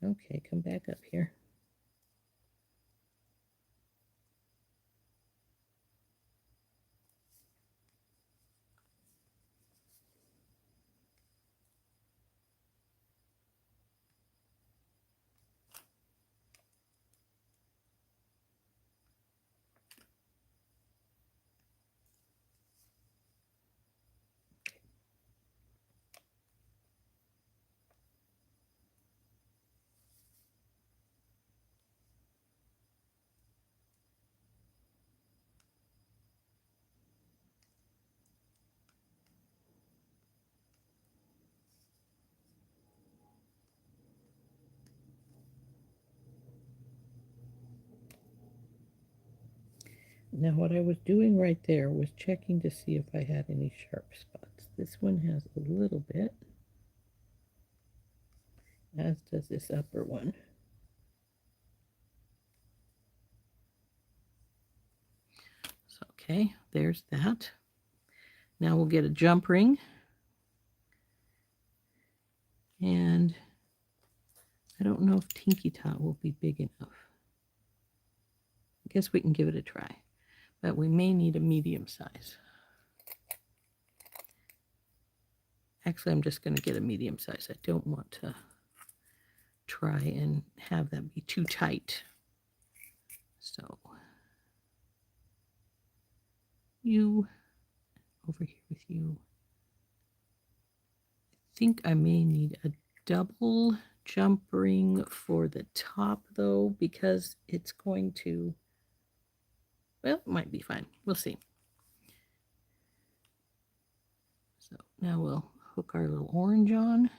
Okay, come back up here. Now what I was doing right there was checking to see if I had any sharp spots. This one has a little bit, as does this upper one. So, okay, there's that. Now we'll get a jump ring. And I don't know if Tinky Tot will be big enough. I guess we can give it a try, but we may need a medium size. Actually, I'm just going to get a medium size. I don't want to try and have that be too tight. So you over here with you. I think I may need a double jump ring for the top though, because it's going to, well, it might be fine. We'll see. So now we'll hook our little orange on.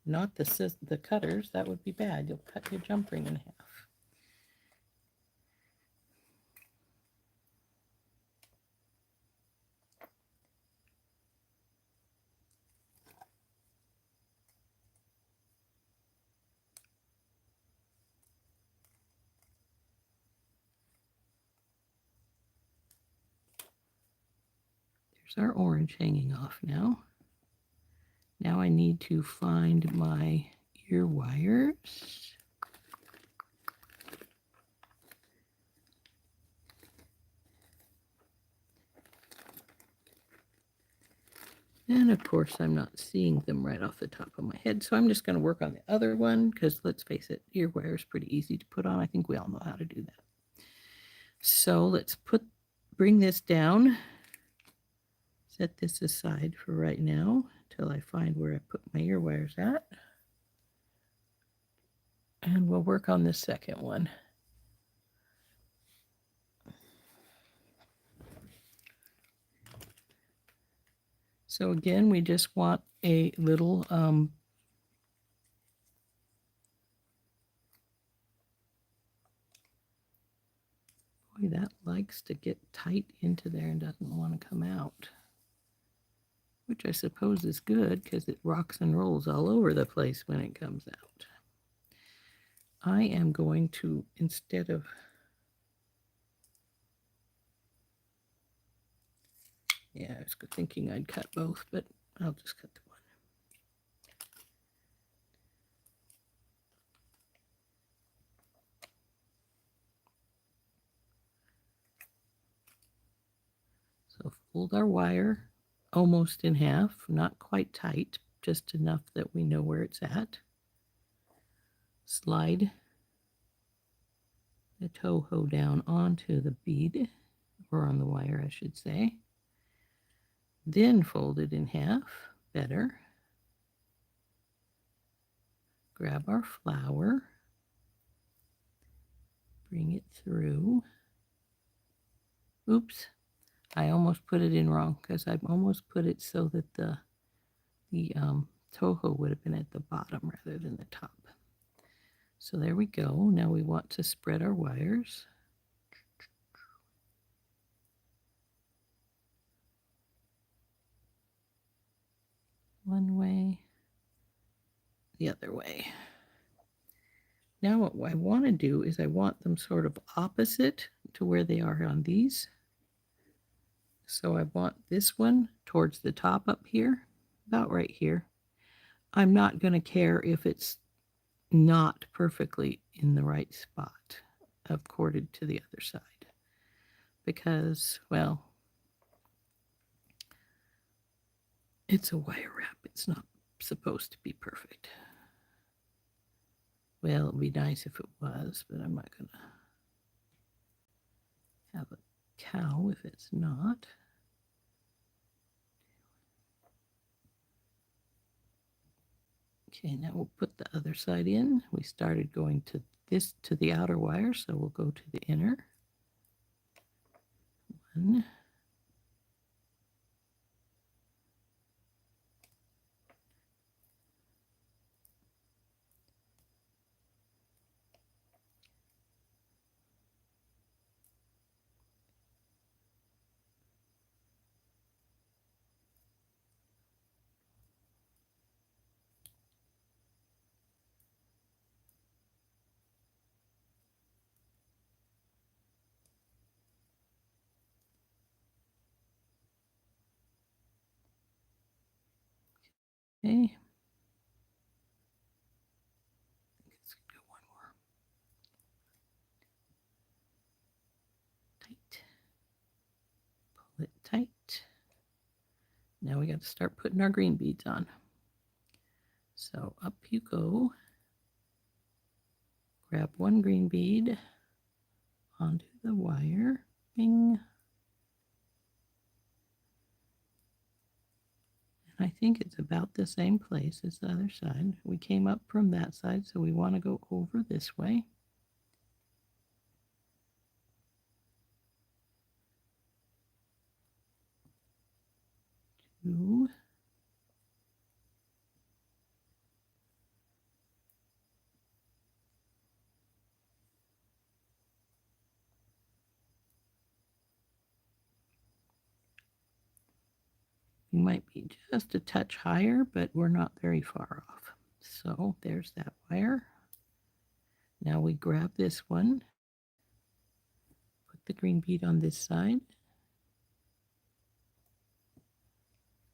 Not the cutters, that would be bad. You'll cut your jump ring in half. There's our orange hanging off now. Now I need to find my ear wires. And of course, I'm not seeing them right off the top of my head, so I'm just going to work on the other one because let's face it, ear wire is pretty easy to put on. I think we all know how to do that. So let's bring this down, set this aside for right now until I find where I put my ear wires at. And we'll work on this second one. So again, we just want a little boy, that likes to get tight into there and doesn't want to come out, which I suppose is good because it rocks and rolls all over the place when it comes out. I am going to, instead of I was thinking I'd cut both, but I'll just cut the one. So fold our wire almost in half, not quite tight, just enough that we know where it's at. Slide the toho down onto the bead, or on the wire, I should say. Then fold it in half, better. Grab our flower, bring it through. Oops, I almost put it in wrong because I almost put it so that the toho would have been at the bottom rather than the top. So there we go. Now we want to spread our wires. One way, the other way. Now what I want to do is I want them sort of opposite to where they are on these. So I want this one towards the top up here, about right here. I'm not going to care if it's not perfectly in the right spot. I've corded to the other side because, well, it's a wire wrap. It's not supposed to be perfect. Well, it would be nice if it was, but I'm not going to have a cow if it's not. Okay, now we'll put the other side in. We started going to the outer wire, so we'll go to the inner. One. Okay. Let's do one more. Tight. Pull it tight. Now we got to start putting our green beads on. So up you go. Grab one green bead onto the wire. Bing. And I think it's about the same place as the other side. We came up from that side, so we want to go over this way. Two. We might be just a touch higher, but we're not very far off. So there's that wire. Now we grab this one, put the green bead on this side.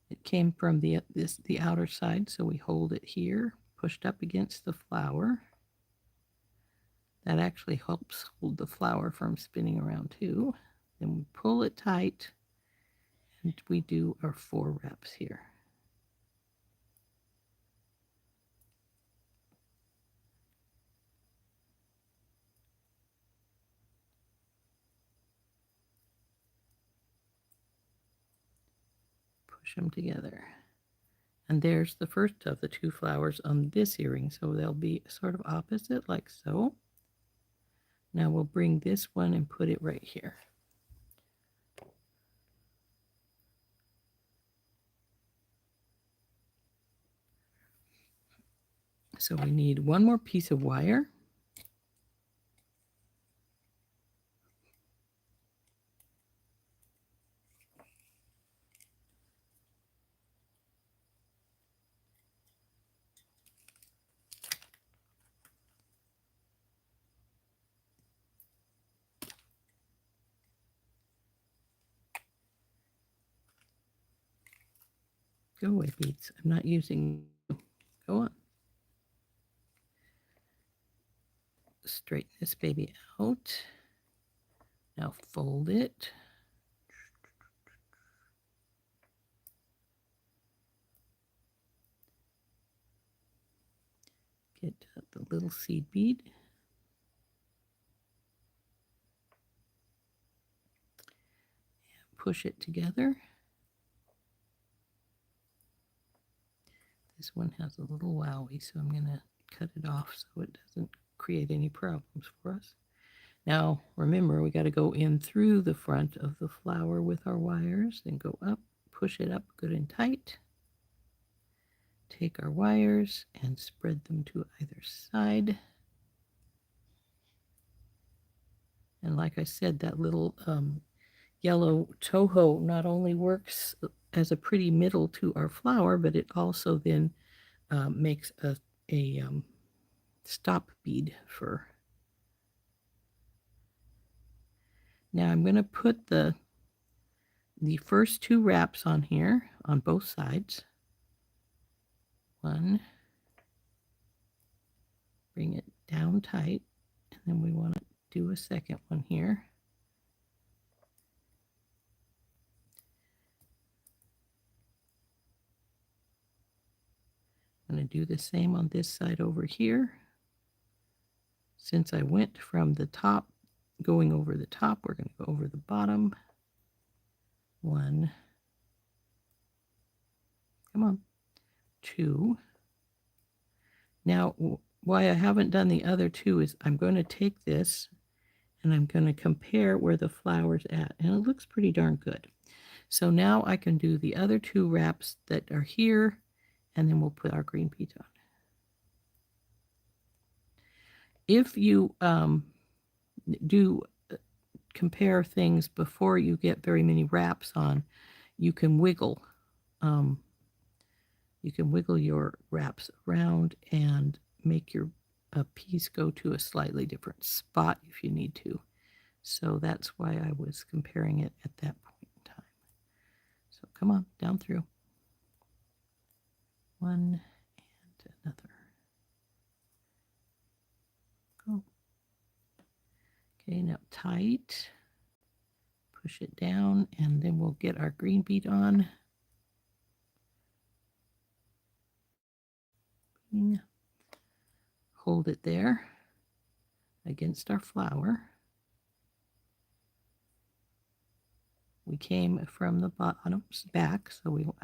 It came from the outer side, so we hold it here, pushed up against the flower. That actually helps hold the flower from spinning around too. Then we pull it tight, and we do our 4 reps here. Push them together. And there's the first of the 2 flowers on this earring, so they'll be sort of opposite, like so. Now we'll bring this one and put it right here. So we need one more piece of wire. Go away, beads. I'm not using you. Go on. Straighten this baby out. Now fold it. Get the little seed bead. And push it together. This one has a little wowie, so I'm going to cut it off so it doesn't create any problems for us. Now, remember, we got to go in through the front of the flower with our wires, then go up, push it up good and tight. Take our wires and spread them to either side. And like I said, that little yellow toho not only works as a pretty middle to our flower, but it also then makes a stop bead for. Now I'm going to put the first 2 wraps on here on both sides. One, bring it down tight, and then we want to do a second one here. I'm going to do the same on this side over here. Since I went from the top, going over the top, we're going to go over the bottom. 1, come on, 2. Now, why I haven't done the other 2 is I'm going to take this and I'm going to compare where the flower's at, and it looks pretty darn good. So now I can do the other 2 wraps that are here, and then we'll put our green beads on. If you do compare things before you get very many wraps on, you can wiggle. You can wiggle your wraps around and make your piece go to a slightly different spot if you need to. So that's why I was comparing it at that point in time. So come on, down through. one and another. Go. Okay, now tight. Push it down, and then we'll get our green bead on. Hold it there against our flower. We came from the bottom's back, so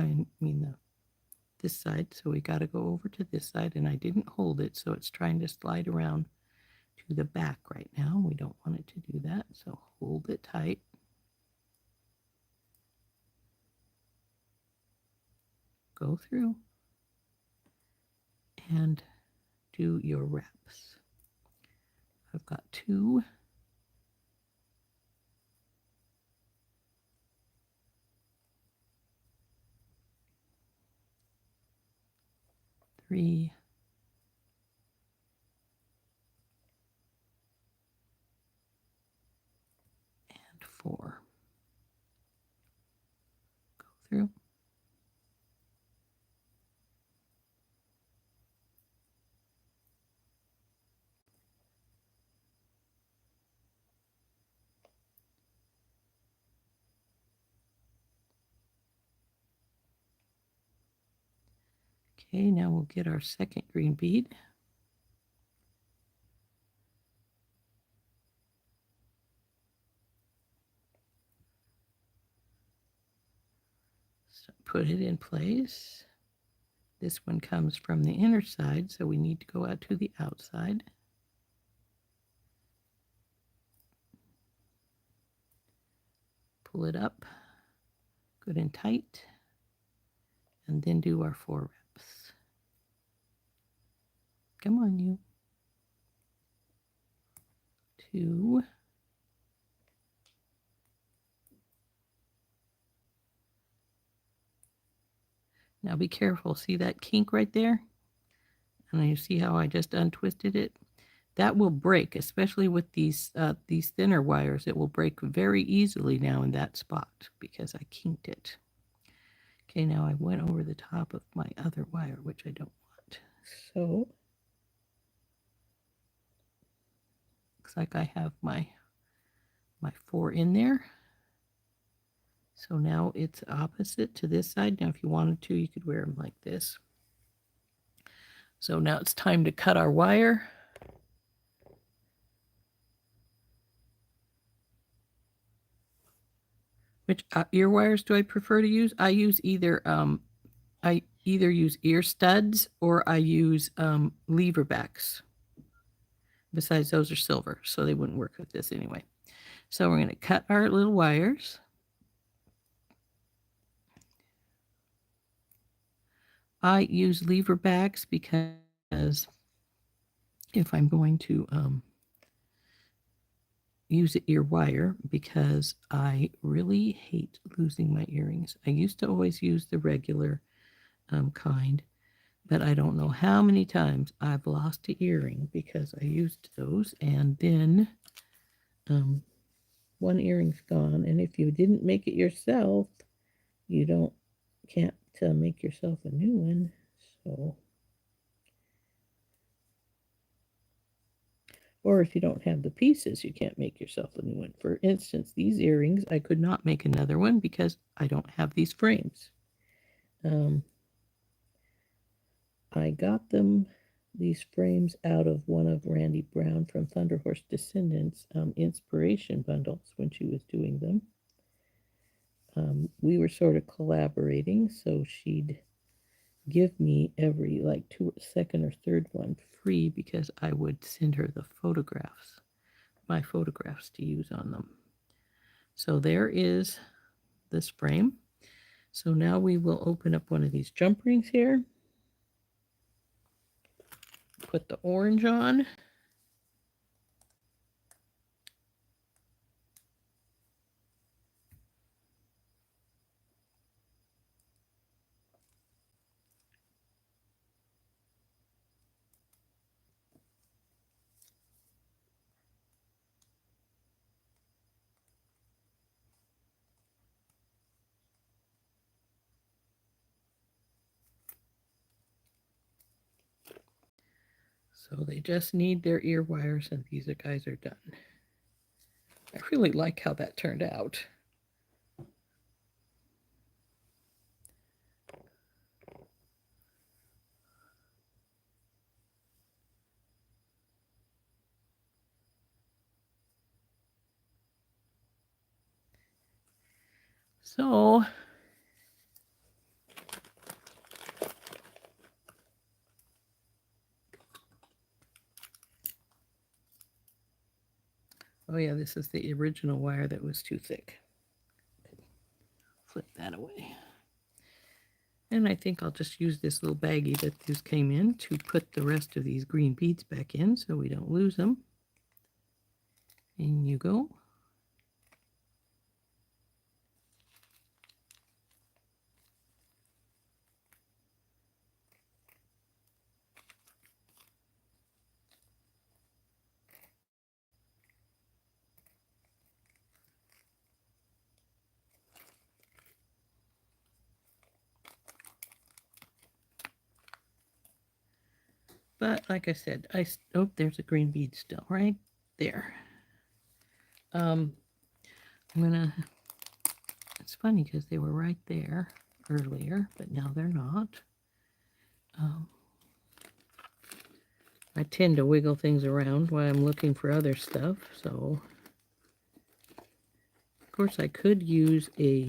this side, so we got to go over to this side, and I didn't hold it, so it's trying to slide around to the back right now. We don't want it to do that, so hold it tight. Go through and do your wraps. I've got 2. 3. And 4. Go through. Okay, now we'll get our second green bead. So put it in place. This one comes from the inner side, so we need to go out to the outside. Pull it up, good and tight, and then do our 4 wraps. Come on, you. 2. Now be careful. See that kink right there? And you see how I just untwisted it? That will break, especially with these thinner wires. It will break very easily now in that spot because I kinked it. Okay, now I went over the top of my other wire, which I don't want. So, looks like I have my 4 in there. So now it's opposite to this side. Now if you wanted to, you could wear them like this. So now it's time to cut our wire. Which ear wires do I prefer to use? I use either use ear studs or I use lever backs. Besides, those are silver, so they wouldn't work with this anyway. So we're going to cut our little wires. I use lever backs because if I'm going to use an ear wire, because I really hate losing my earrings. I used to always use the regular kind, but I don't know how many times I've lost an earring because I used those, and then one earring's gone, and if you didn't make it yourself, you can't make yourself a new one. So, or if you don't have the pieces, you can't make yourself a new one. For instance, these earrings, I could not make another one because I don't have these frames. I got these frames out of one of Randy Brown from Thunder Horse Descendants inspiration bundles when she was doing them. We were sort of collaborating, so she'd give me every second or third one free because I would send her the photographs, my photographs to use on them. So there is this frame. So now we will open up one of these jump rings here. Put the orange on. So they just need their ear wires and these guys are done. I really like how that turned out. So oh yeah, this is the original wire that was too thick. Flip that away. And I think I'll just use this little baggie that these came in to put the rest of these green beads back in so we don't lose them. In you go. But like I said, oh, there's a green bead still right there. I'm gonna, it's funny because they were right there earlier, but now they're not. I tend to wiggle things around while I'm looking for other stuff, so of course I could use a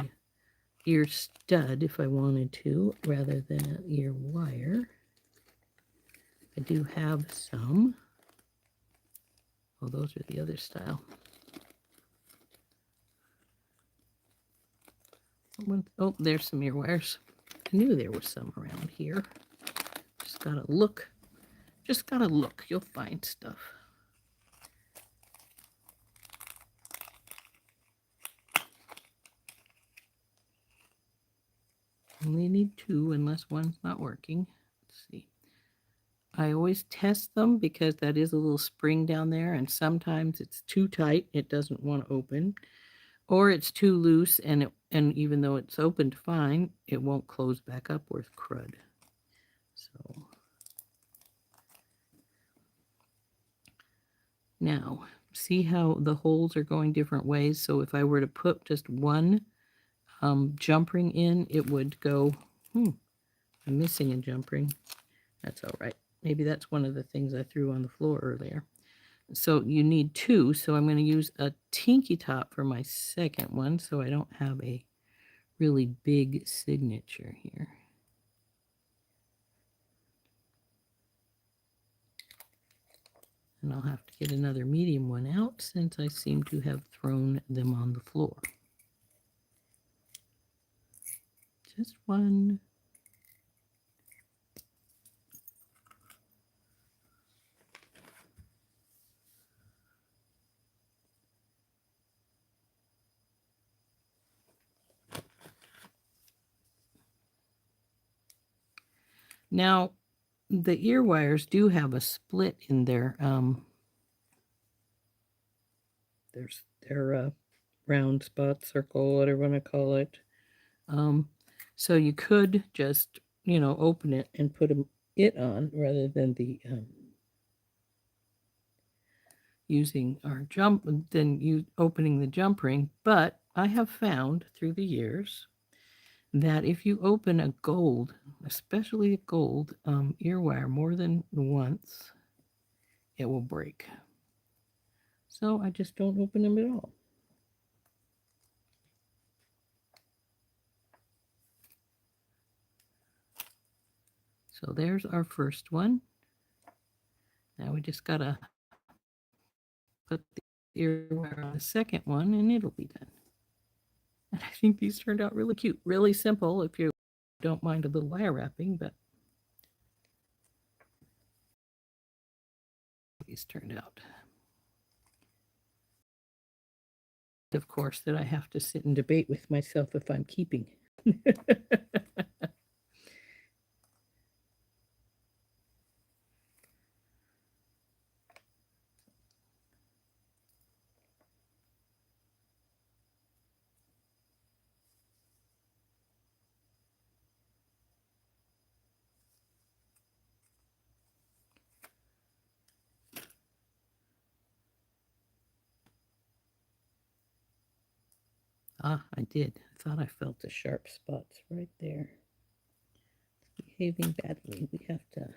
ear stud if I wanted to rather than an ear wire. I do have some. Oh, those are the other style. Oh, there's some ear wires. I knew there was some around here. Just gotta look. Just gotta look. You'll find stuff. Only need two unless one's not working. Let's see. I always test them because that is a little spring down there, and sometimes it's too tight, it doesn't want to open, or it's too loose, and even though it's opened fine, it won't close back up worth crud. So now, see how the holes are going different ways? So if I were to put just one jump ring in, it would go, I'm missing a jump ring. That's all right. Maybe that's one of the things I threw on the floor earlier. So you need two, so I'm going to use a tinky top for my second one so I don't have a really big signature here. And I'll have to get another medium one out since I seem to have thrown them on the floor. Just one. Now, the ear wires do have a split in their round spot, circle, whatever you want to call it. So you could just, open it and put it on rather than the using our opening the jump ring. But I have found through the years that if you open a gold, especially a gold ear wire more than once, it will break. So I just don't open them at all. So there's our first one. Now we just gotta put the ear wire on the second one and it'll be done. And I think these turned out really cute, really simple if you don't mind a little wire wrapping, but these turned out. Of course, that I have to sit and debate with myself if I'm keeping. Ah, I did. I thought I felt the sharp spots right there. It's behaving badly. We have to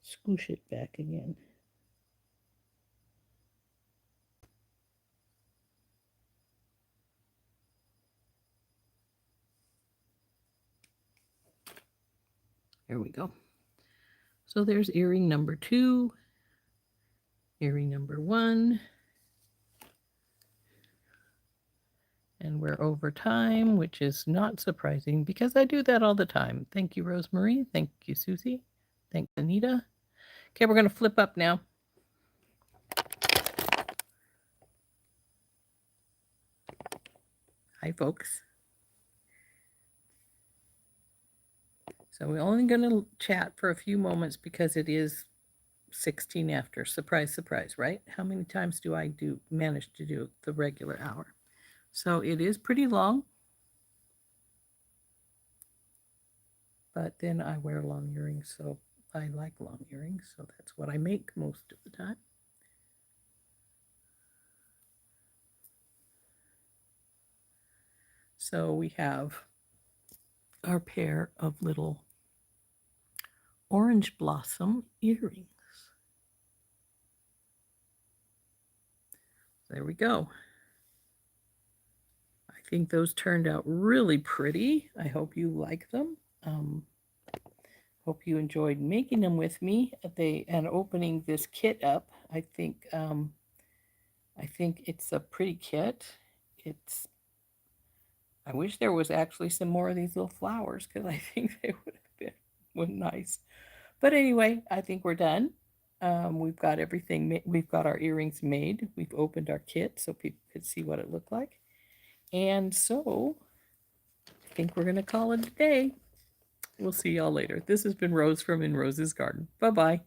squish it back again. There we go. So there's earring number 2, earring number 1, and we're over time, which is not surprising because I do that all the time. Thank you, Rosemary. Thank you, Susie. Thanks, Anita. Okay, we're going to flip up now. Hi, folks. So we're only going to chat for a few moments because it is 16 after. Surprise, surprise, right? How many times do I manage to do the regular hour? So it is pretty long. But then I wear long earrings, so I like long earrings, so that's what I make most of the time. So we have our pair of little orange blossom earrings. There we go. I think those turned out really pretty. I hope you like them. Hope you enjoyed making them with me and opening this kit up. I think it's a pretty kit. I wish there was actually some more of these little flowers because I think they would have been nice. But anyway, I think we're done. We've got everything. We've got our earrings made. We've opened our kit so people could see what it looked like. And so I think we're going to call it a day. We'll see y'all later. This has been Rose from In Rose's Garden. Bye bye.